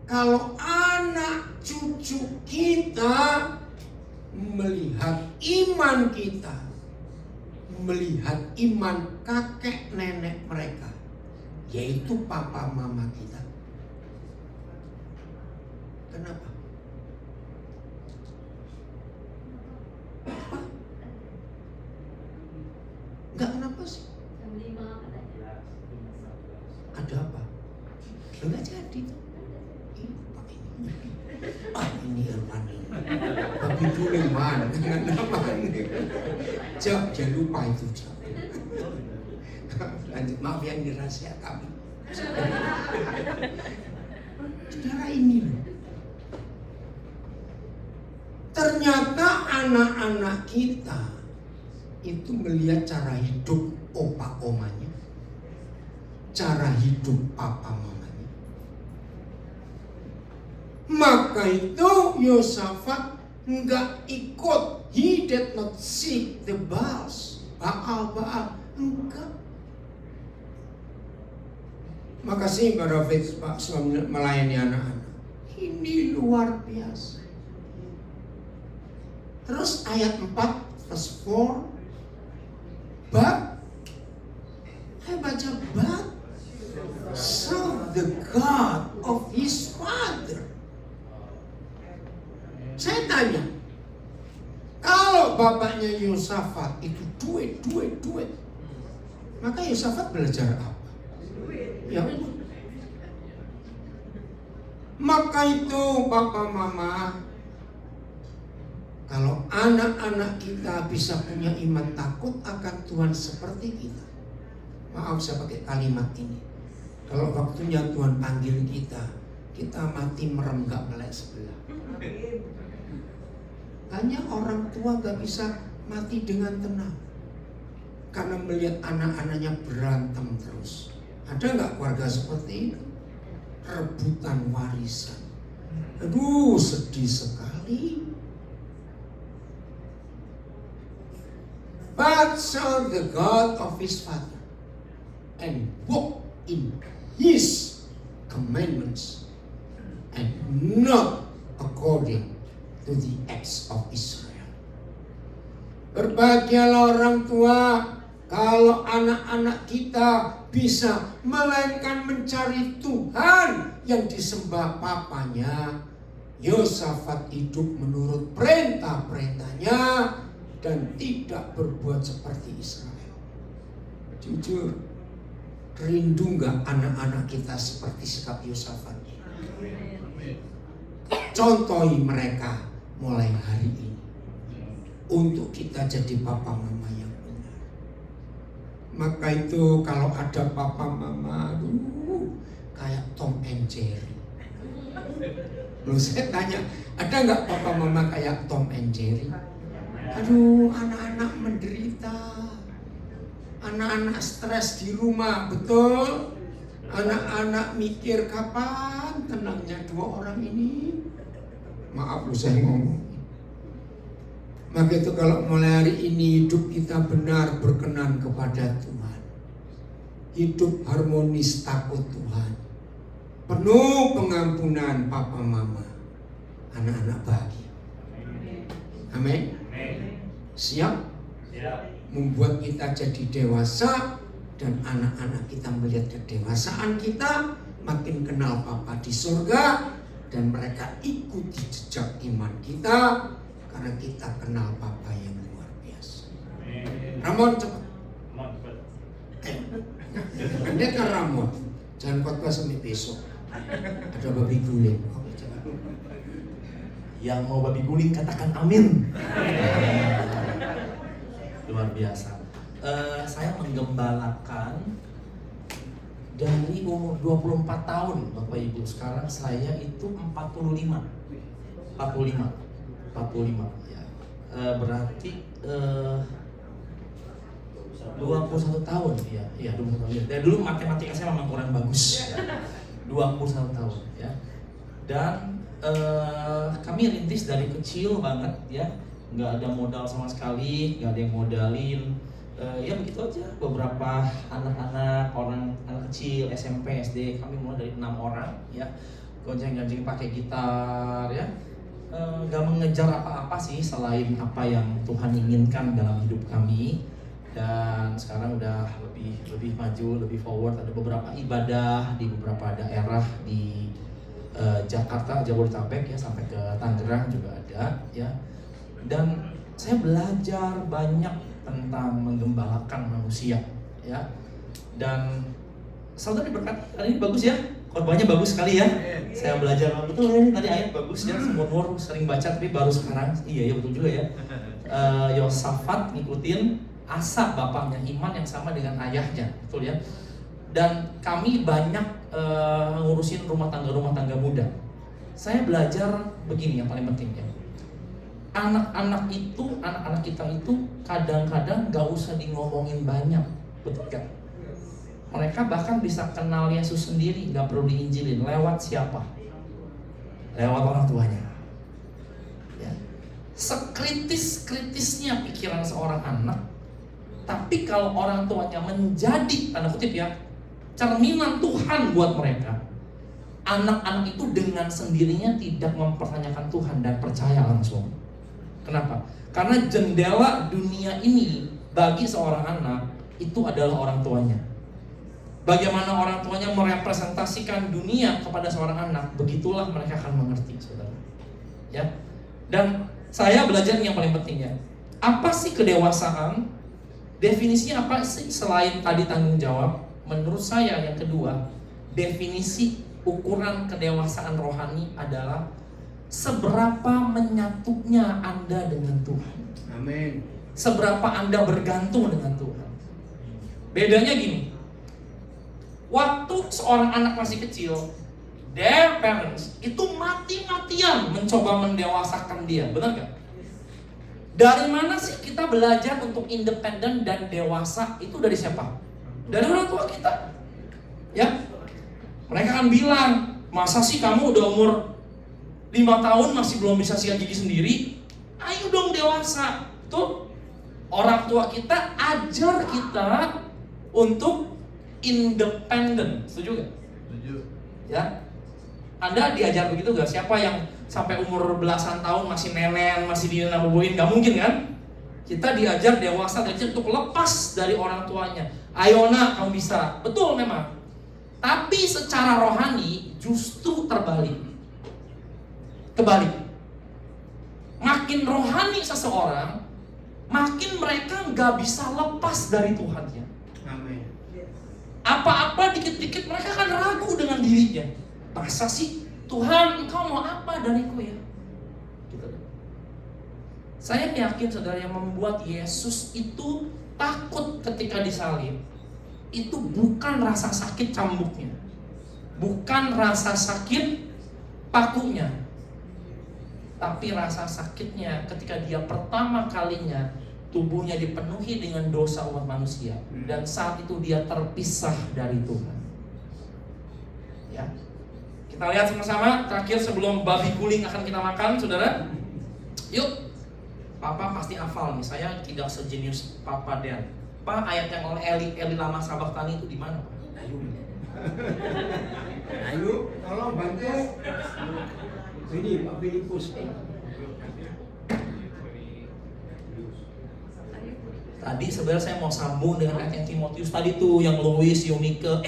kalau anak cucu kita melihat iman kita, melihat iman kakek nenek mereka, yaitu papa mama kita. Kenapa? Enggak kenapa sih? dulu man, jangan lupa itu. Lanjut, maaf yang ini rahasia kami. Saudara, ini loh. Ternyata anak-anak kita itu melihat cara hidup opa omanya, cara hidup papa mamanya. Maka itu Yosafat enggak ikut. He did not seek the Baal, enggak. Makasih Pak David, Pak, suami melayani anak-anak. Ini luar biasa. Terus ayat 4 verse 4, but serve the God of his father. Saya tanya, kalau bapaknya Yosafat itu duit, maka Yosafat belajar apa? Ya, maka itu papa mama, kalau anak-anak kita bisa punya iman takut akan Tuhan seperti kita. Maaf saya pakai kalimat ini. Kalau waktunya Tuhan panggil kita mati merem gak melek sebelah. Hanya orang tua gak bisa mati dengan tenang karena melihat anak-anaknya berantem terus. Ada gak keluarga seperti ini? Rebutan warisan. Aduh, sedih sekali. But serve the God of his father and walk in his commandments and not according to the acts of Israel. Berbahagialah orang tua kalau anak-anak kita bisa melainkan mencari Tuhan yang disembah papanya. Yosafat hidup menurut perintah-perintahnya dan tidak berbuat seperti Israel. Jujur, rindu nggak anak-anak kita seperti sikap Yosafat? Contohi mereka mulai hari ini untuk kita jadi papa mama yang benar. Maka itu kalau ada papa mama, kayak Tom and Jerry. Loh, saya tanya, ada nggak papa mama kayak Tom and Jerry? Aduh, anak-anak menderita, anak-anak stres di rumah, betul? Anak-anak mikir kapan tenangnya dua orang ini. Maaf lu saya ngomong. Maka itu kalau mulai hari ini hidup kita benar berkenan kepada Tuhan, hidup harmonis takut Tuhan, penuh pengampunan papa mama, anak-anak bahagia. Amin. Siap? Membuat kita jadi dewasa dan anak-anak kita melihat kedewasaan kita, makin kenal Papa di surga dan mereka ikuti jejak iman kita karena kita kenal Papa yang luar biasa. Ramon cepat. Anda kan Ramon, jangan khotbah sampai besok. Ada babi guling. Yang mau babi guling katakan amin. Luar biasa. Saya menggembalakan dari umur 24 tahun Bapak Ibu. Sekarang saya itu 45 ya. Berarti 21 tahun ya. Iya, 21 tahun. Dan dulu matematika saya memang kurang bagus ya. 21 tahun ya. Dan kami rintis dari kecil banget ya, nggak ada modal sama sekali, nggak ada yang modalin, ya begitu aja. Beberapa anak kecil SMP SD kami mulai dari 6 orang ya, gonceng-gonceng pakai gitar ya, nggak mengejar apa-apa sih selain apa yang Tuhan inginkan dalam hidup kami. Dan sekarang udah lebih maju, lebih forward. Ada beberapa ibadah di beberapa daerah di Jakarta, Jabodetabek ya, sampai ke Tangerang juga ada ya. Dan saya belajar banyak tentang menggembalakan manusia ya. Dan saudara diberkati, hari ini bagus ya Khotbahnya bagus sekali ya. Saya belajar betul ini tadi ayat bagus ya. Semua sering baca tapi baru sekarang. Iya betul juga ya. Yosafat ngikutin Asa bapaknya, iman yang sama dengan ayahnya, betul ya. Dan kami banyak ngurusin rumah tangga muda. Saya belajar begini yang paling penting ya. Anak-anak kita itu kadang-kadang gak usah ngomongin banyak, betul kan? Mereka bahkan bisa kenal Yesus sendiri, gak perlu diinjilin. Lewat siapa? Lewat orang tuanya. Ya. Sekritis-kritisnya pikiran seorang anak, tapi kalau orang tuanya menjadi, tanda kutip ya, cerminan Tuhan buat mereka, anak-anak itu dengan sendirinya tidak mempertanyakan Tuhan dan percaya langsung. Kenapa? Karena jendela dunia ini bagi seorang anak itu adalah orang tuanya. Bagaimana orang tuanya merepresentasikan dunia kepada seorang anak, begitulah mereka akan mengerti, saudara. Ya. Dan saya belajar yang paling penting ya. Apa sih kedewasaan? Definisinya apa sih selain tadi tanggung jawab? Menurut saya yang kedua, definisi ukuran kedewasaan rohani adalah seberapa menyatunya Anda dengan Tuhan. Amin. Seberapa Anda bergantung dengan Tuhan. Bedanya gini, waktu seorang anak masih kecil, their parents itu mati-matian mencoba mendewasakan dia, benar gak? Dari mana sih kita belajar untuk independen dan dewasa? Itu dari siapa? Dari orang tua kita. Ya. Mereka akan bilang, masa sih kamu udah umur 5 tahun masih belum bisa sikat gigi sendiri? Ayo dong dewasa. Tuh, orang tua kita ajar kita untuk independen. Setuju gak? Setuju. Ya. Anda diajar begitu gak? Siapa yang sampai umur belasan tahun masih nenen, masih dinabubuin? Gak mungkin kan? Kita diajar dewasa dari kecil untuk lepas dari orang tuanya. Ayo nak, kamu bisa. Betul memang. Tapi secara rohani justru terbalik. Kebalik. Makin rohani seseorang, makin mereka gak bisa lepas dari Tuhannya. Amin. Apa-apa dikit-dikit mereka akan ragu dengan dirinya. Masa sih Tuhan, engkau mau apa dariku ya? Gitu. Saya yakin saudara, yang membuat Yesus itu takut ketika disalib itu bukan rasa sakit cambuknya, bukan rasa sakit pakunya, tapi rasa sakitnya ketika dia pertama kalinya tubuhnya dipenuhi dengan dosa umat manusia, dan saat itu dia terpisah dari Tuhan. Ya, kita lihat sama-sama terakhir sebelum babi guling akan kita makan, saudara. Yuk, Papa pasti hafal nih. Saya tidak sejenius Papa Dan. Pak, ayat yang Eli lama sabaktani itu di mana? Ayo, tolong bantu. Ini Pak Filipus. Tadi sebenarnya saya mau sambung dengan ayat yang Timotius tadi tuh, yang Lois, Yunike,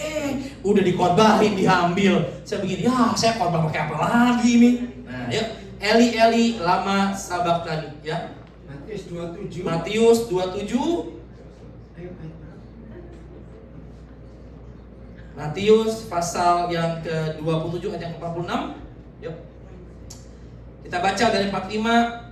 udah dikhotbahin, diambil. Saya begini, ya saya khotbah pakai apa lagi nih? Nah, yuk, Eli lama sabaktani, ya. Matius 27. Matius 27. Matius pasal yang ke-27 ayat yang ke-46. Yuk. Kita baca dari 45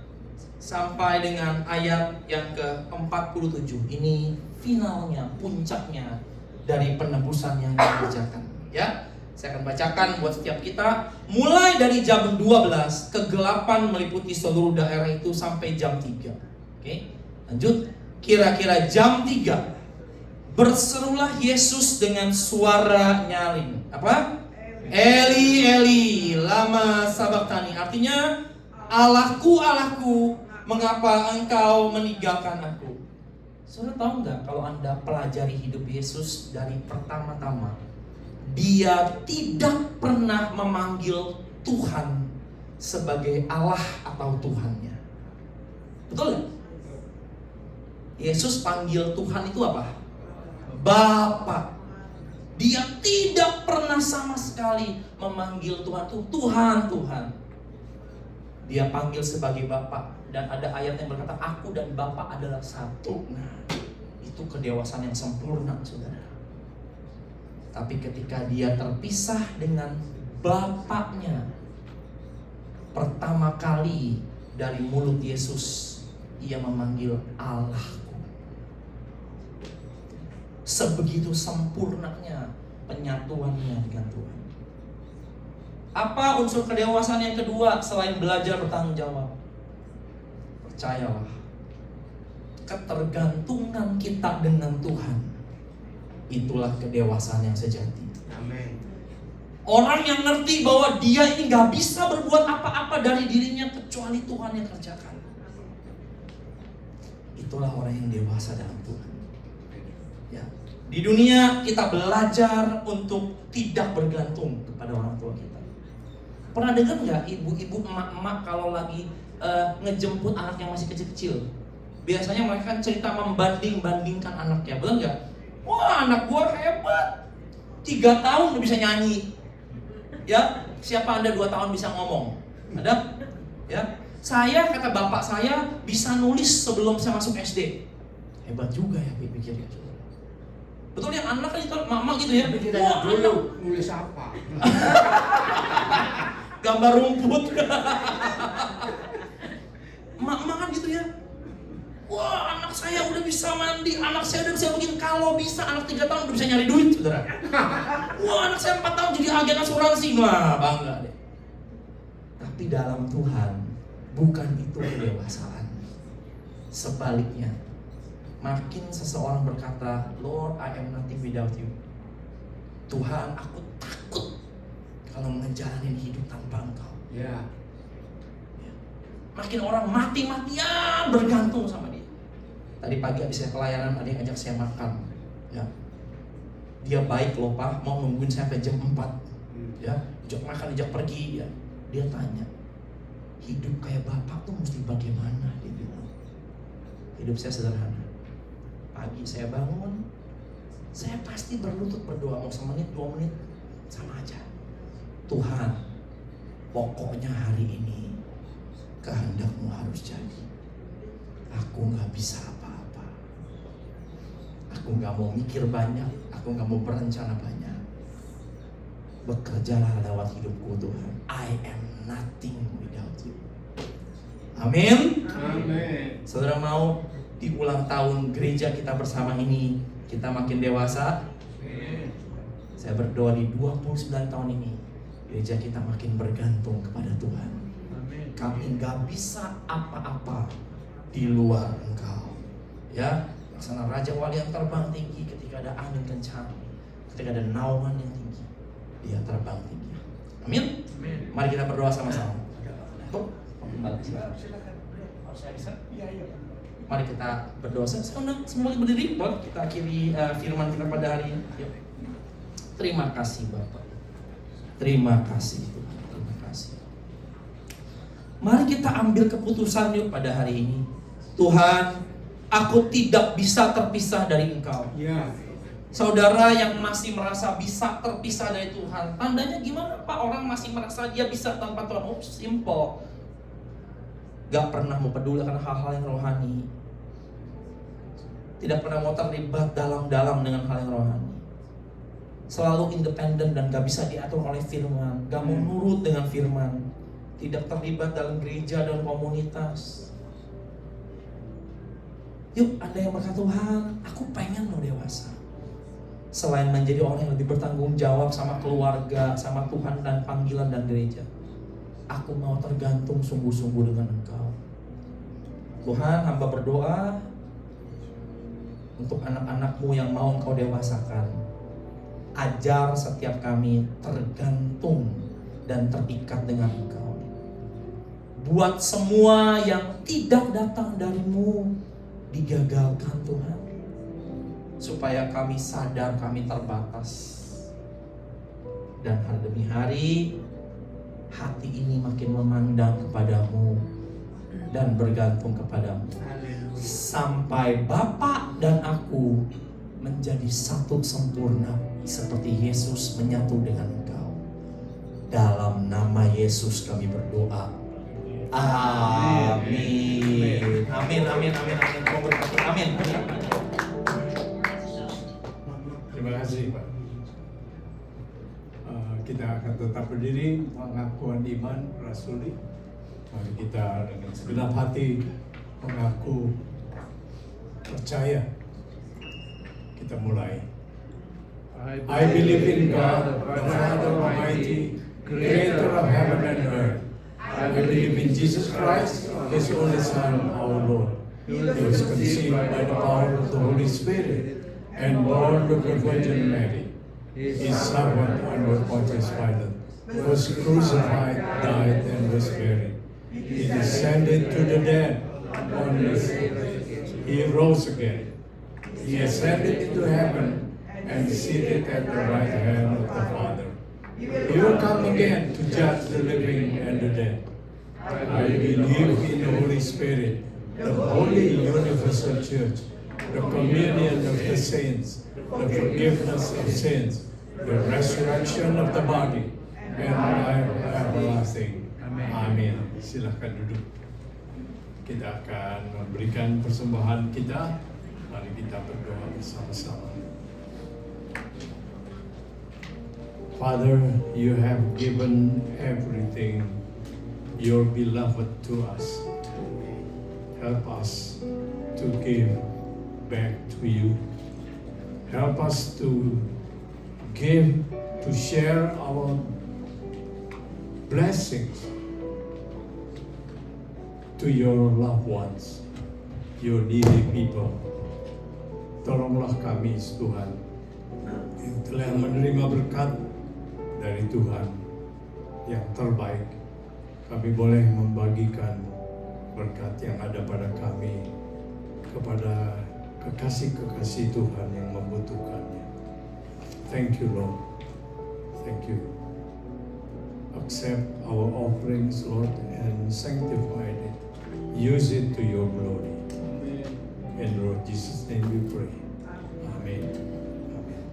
sampai dengan ayat yang ke-47. Ini finalnya, puncaknya dari penebusan yang dikerjakan, ya. Saya akan bacakan buat setiap kita. Mulai dari jam 12, kegelapan meliputi seluruh daerah itu sampai jam 3. Oke, lanjut. Kira-kira jam 3 berserulah Yesus dengan suara nyaring. Apa? Eli, Eli, lama sabaktani. Artinya, Allahku, Allahku, mengapa engkau meninggalkan aku? Saudara tahu nggak, kalau Anda pelajari hidup Yesus dari pertama-tama, dia tidak pernah memanggil Tuhan sebagai Allah atau Tuhannya. Betul nggak? Yesus panggil Tuhan itu apa? Bapa. Dia tidak pernah sama sekali memanggil Tuhan itu Tuhan, Tuhan. Dia panggil sebagai Bapa. Dan ada ayat yang berkata, aku dan Bapa adalah satu. Nah, itu kedewasaan yang sempurna, saudara. Tapi ketika dia terpisah dengan bapaknya, pertama kali dari mulut Yesus ia memanggil Allahku. Sebegitu sempurnanya penyatuannya dengan Tuhan. Apa unsur kedewasaan yang kedua selain belajar bertanggung jawab? Percayalah, ketergantungan kita dengan Tuhan, itulah kedewasaan yang sejati. Amin. Orang yang ngerti bahwa dia ini gak bisa berbuat apa-apa dari dirinya kecuali Tuhan yang kerjakan, itulah orang yang dewasa dalam Tuhan. Ya. Di dunia kita belajar untuk tidak bergantung kepada orang tua kita. Pernah dengar nggak ibu-ibu, emak-emak kalau lagi ngejemput anak yang masih kecil-kecil, biasanya mereka kan cerita membanding-bandingkan anaknya, betul nggak? Wah, anak gua hebat, 3 tahun udah bisa nyanyi. Ya, siapa Anda 2 tahun bisa ngomong? Ada? Ya, saya kata bapak saya bisa nulis sebelum saya masuk SD. Hebat juga ya, pikirnya. Betul ya, anak kan itu mama gitu ya. Tapi kita Wah, dulu nulis apa? gambar rumput. Mak kan gitu ya. Wah, anak saya udah bisa mandi, anak saya udah bisa bikin, kalau bisa anak 3 tahun udah bisa nyari duit, saudara. Wah, anak saya 4 tahun jadi agen asuransi. Wah, bangga deh. Tapi dalam Tuhan bukan itu kedewasaan. Sebaliknya, makin seseorang berkata, Lord, I am nothing without you. Tuhan, aku takut kalau ngejalanin hidup tanpa Engkau. Ya. Makin orang mati-matian bergantung sama dia. Tadi pagi habis saya pelayanan, ada yang ajak saya makan. Ya. Dia baik loh Pak, mau nungguin saya sampai jam 4. Ya, ajak makan, ajak pergi. Ya. Dia tanya, hidup kayak Bapak tuh mesti bagaimana? Dia bilang. Hidup saya sederhana. Pagi saya bangun, saya pasti berlutut berdoa, mau semenit, 2 menit, sama aja. Tuhan, pokoknya hari ini kehendak-Mu harus jadi. Aku gak bisa apa-apa. Aku gak mau mikir banyak, aku gak mau berencana banyak. Bekerjalah lewat hidupku Tuhan. I am nothing without you. Amin. Amin. Saudara mau di ulang tahun gereja kita bersama ini kita makin dewasa? Saya berdoa di 29 tahun ini gereja kita makin bergantung kepada Tuhan. Kami gak bisa apa-apa di luar Engkau. Ya, laksana Raja Wali yang terbang tinggi ketika ada angin kencang, ketika ada naungan yang tinggi, dia terbang tinggi. Amin. Mari kita berdoa sama-sama. Mari kita berdoa. Saya undang semua berdiri, boleh kita akhiri firman kita pada hari ini. Yuk. Terima kasih Bapak. Terima kasih Tuhan. Terima kasih. Mari kita ambil keputusan yuk pada hari ini. Tuhan, aku tidak bisa terpisah dari Engkau. Ya. Saudara yang masih merasa bisa terpisah dari Tuhan, tandanya gimana Pak? Orang masih merasa dia bisa tanpa Tuhan. Oh, simple. Gak pernah mempedulikan hal-hal yang rohani. Tidak pernah mau terlibat dalam-dalam dengan hal yang rohani. Selalu independen dan gak bisa diatur oleh firman. Gak mau nurut dengan firman. Tidak terlibat dalam gereja dan komunitas. Yuk, Anda yang berkata, Tuhan, aku pengen lo dewasa. Selain menjadi orang yang lebih bertanggung jawab sama keluarga, sama Tuhan dan panggilan dan gereja, aku mau tergantung sungguh-sungguh dengan Engkau. Tuhan, hamba berdoa untuk anak-anak-Mu yang mau Engkau dewasakan. Ajar setiap kami tergantung dan terikat dengan Engkau. Buat semua yang tidak datang dari-Mu digagalkan Tuhan. Supaya kami sadar kami terbatas. Dan hari demi hari hati ini makin memandang kepadamu dan bergantung kepadamu. Sampai Bapa dan aku menjadi satu sempurna seperti Yesus menyatu dengan Engkau. Dalam nama Yesus kami berdoa. Amin. Amin, amin, amin, amin. Amin. Terima kasih Pak. kita akan tetap berdiri pengakuan iman rasuli. Mari kita dengan segenap hati mengaku percaya. Kita mulai. I believe in God, the Father Almighty, Creator of heaven and earth. I believe in Jesus Christ, His only Son, our Lord. He was conceived by the power of the Holy Spirit and born of the Virgin Mary. He suffered under Pontius Pilate, was crucified, died, and was buried. He descended to the dead. He rose again. He ascended into heaven and seated at the right hand of the Father. He will come again to judge the living and the dead. I believe in the Holy Spirit, the holy universal church, the communion of the saints, the forgiveness of sins, the resurrection of the body, and life everlasting. Amin. Silakan duduk. Kita akan memberikan persembahan kita. Mari kita berdoa bersama-sama. Father, you have given everything, your beloved, to us. Help us to give back to you. Help us to give, to share our blessings to your loved ones, your needy people. Tolonglah kami, Tuhan, yang telah menerima berkat dari Tuhan yang terbaik. Kami boleh membagikan berkat yang ada pada kami kepada kekasih-kekasih Tuhan yang membutuhkannya. Thank you, Lord. Thank you. Accept our offerings, Lord, and sanctify it. Use it to your glory. In Lord Jesus' name we pray. Amen. Amen.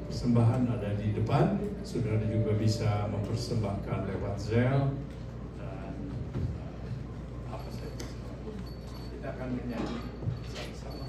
Persembahan ada di depan. Saudara juga bisa mempersembahkan lewat Zelle dan apa saja. Kita akan menyanyi sama-sama.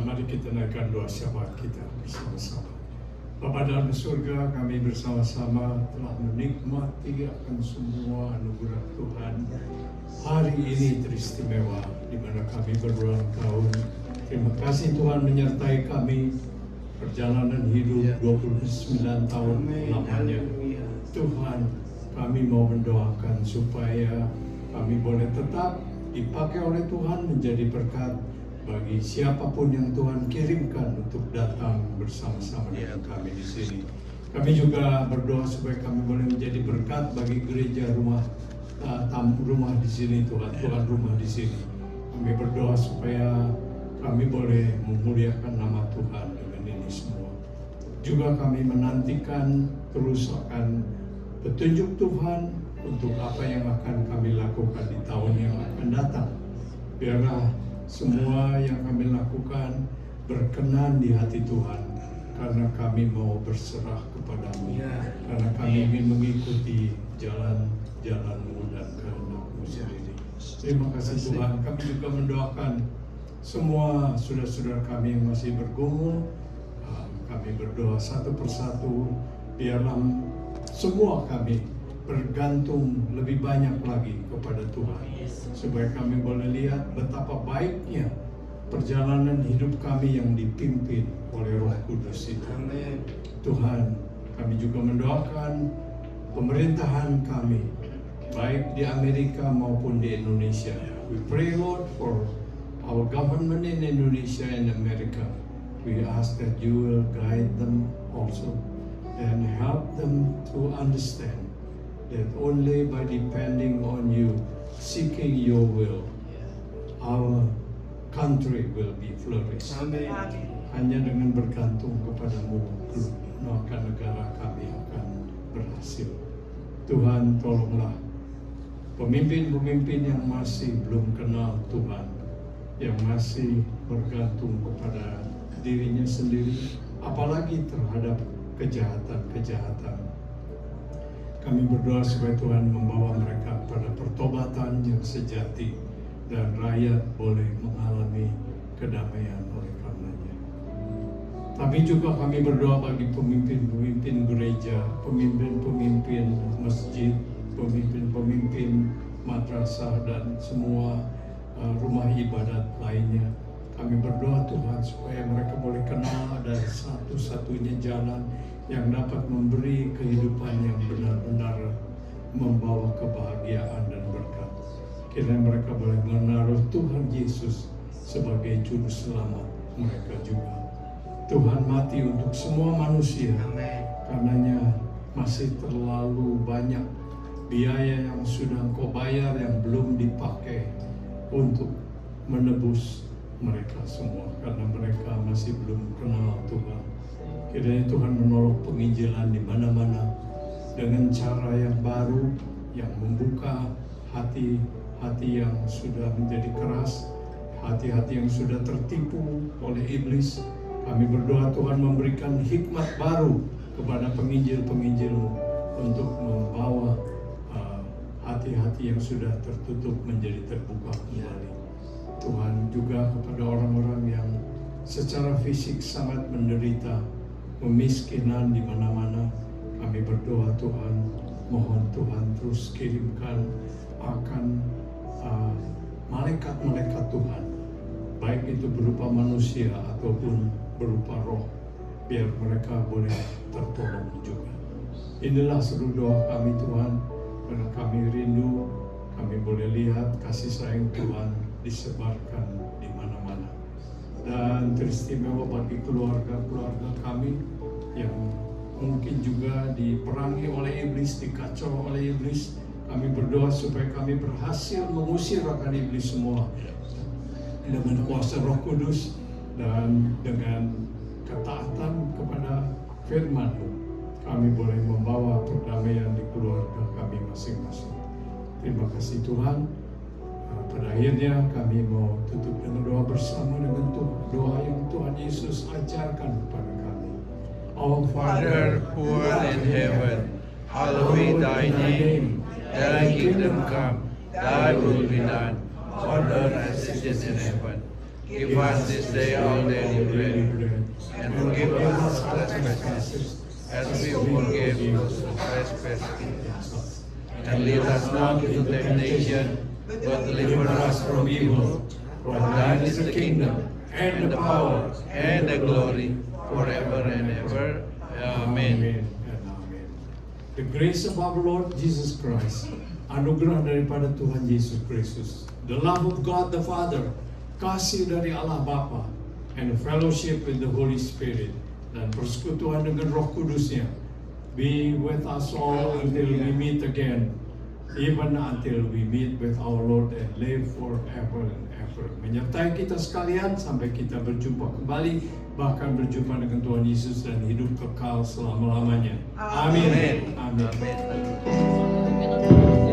mari kita naikkan doa syafaat kita bersama-sama. Bapa dalam surga, kami bersama-sama telah menikmati akan semua anugerah Tuhan. Hari ini teristimewa, di mana kami berulang tahun. Terima kasih Tuhan menyertai kami perjalanan hidup 29 tahun lamanya. Tuhan, kami mau mendoakan supaya kami boleh tetap dipakai oleh Tuhan menjadi berkat bagi siapapun yang Tuhan kirimkan untuk datang bersama-sama dengan kami di sini. Kami juga berdoa supaya kami boleh menjadi berkat bagi gereja rumah di sini, Tuhan rumah di sini. Kami berdoa supaya kami boleh memuliakan nama Tuhan dengan ini semua. Juga kami menantikan terus akan petunjuk Tuhan untuk apa yang akan kami lakukan di tahun yang akan datang. Biarlah semua yang kami lakukan berkenan di hati Tuhan, karena kami mau berserah kepadamu, karena kami ingin mengikuti jalan-jalan-Mu dan kehendak-Mu sendiri. Terima kasih Tuhan. Kami juga mendoakan semua saudara-saudara kami yang masih bergumul. Kami berdoa satu persatu, biarlah semua kami bergantung lebih banyak lagi kepada Tuhan, supaya kami boleh lihat betapa baiknya perjalanan hidup kami yang dipimpin oleh Roh Kudus itu. Tuhan, kami juga mendoakan pemerintahan kami, baik di Amerika maupun di Indonesia. We pray, Lord, for our government in Indonesia and America. We ask that you will guide them also and help them to understand that only by depending on you, seeking your will, our country will be flourished. Hanya dengan bergantung kepadamu, maka negara kami akan berhasil. Tuhan, tolonglah pemimpin-pemimpin yang masih belum kenal Tuhan, yang masih bergantung kepada dirinya sendiri, apalagi terhadap kejahatan-kejahatan. Kami berdoa supaya Tuhan membawa mereka pada pertobatan yang sejati dan rakyat boleh mengalami kedamaian oleh karenanya. Tapi juga kami berdoa bagi pemimpin-pemimpin gereja, pemimpin-pemimpin masjid, pemimpin-pemimpin madrasah dan semua rumah ibadat lainnya. Kami berdoa Tuhan supaya mereka boleh kenal ada satu-satunya jalan yang dapat memberi kehidupan yang benar-benar membawa kebahagiaan dan berkat. Kiranya mereka boleh menaruh Tuhan Yesus sebagai juru selamat mereka juga. Tuhan mati untuk semua manusia, karenanya masih terlalu banyak biaya yang sudah Engkau bayar yang belum dipakai untuk menebus mereka semua, karena mereka masih belum kenal Tuhan. Kiranya Tuhan menolong penginjilan di mana-mana dengan cara yang baru, yang membuka hati-hati yang sudah menjadi keras, hati-hati yang sudah tertipu oleh iblis. Kami berdoa Tuhan memberikan hikmat baru kepada penginjil-penginjil-Mu untuk membawa hati-hati yang sudah tertutup menjadi terbuka kembali. Tuhan juga kepada orang-orang yang secara fisik sangat menderita, kemiskinan di mana-mana, kami berdoa Tuhan, mohon Tuhan terus kirimkan akan malaikat-malaikat Tuhan, baik itu berupa manusia ataupun berupa roh, biar mereka boleh tertolong juga. Inilah seluruh doa kami Tuhan, karena kami rindu, kami boleh lihat kasih sayang Tuhan disebarkan di mana-mana. Dan teristimewa bagi keluarga-keluarga kami yang mungkin juga diperangi oleh iblis, dikacau oleh iblis. Kami berdoa supaya kami berhasil mengusir akan iblis semua dengan kuasa Roh Kudus dan dengan ketaatan kepada firman-Mu. Kami boleh membawa perdamaian di keluarga kami masing-masing. Terima kasih Tuhan. Pada akhirnya kami mau tutup dengan doa bersama dengan doa yang Tuhan Yesus ajarkan kepada kami. Our Father who art in heaven, hallowed be thy name. Thy kingdom come, thy will be done, on earth as it is in heaven. Give us this day our daily bread, and forgive us our trespasses, as we forgive those who trespass against us. And lead us not into temptation, but deliver us from evil. For thine is the kingdom, and the power, and the glory, forever and ever. Amen. Amen. The grace of our Lord Jesus Christ, anugerah daripada Tuhan Yesus Kristus, the love of God the Father, kasih dari Allah Bapa, and the fellowship with the Holy Spirit, dan persekutuan dengan Roh Kudusnya, be with us all until we meet again, even until we meet with our Lord and live forever and ever. Menyertai kita sekalian sampai kita berjumpa kembali, bahkan berjumpa dengan Tuhan Yesus dan hidup kekal selama-lamanya. Amin. Amin. Amin. Amin.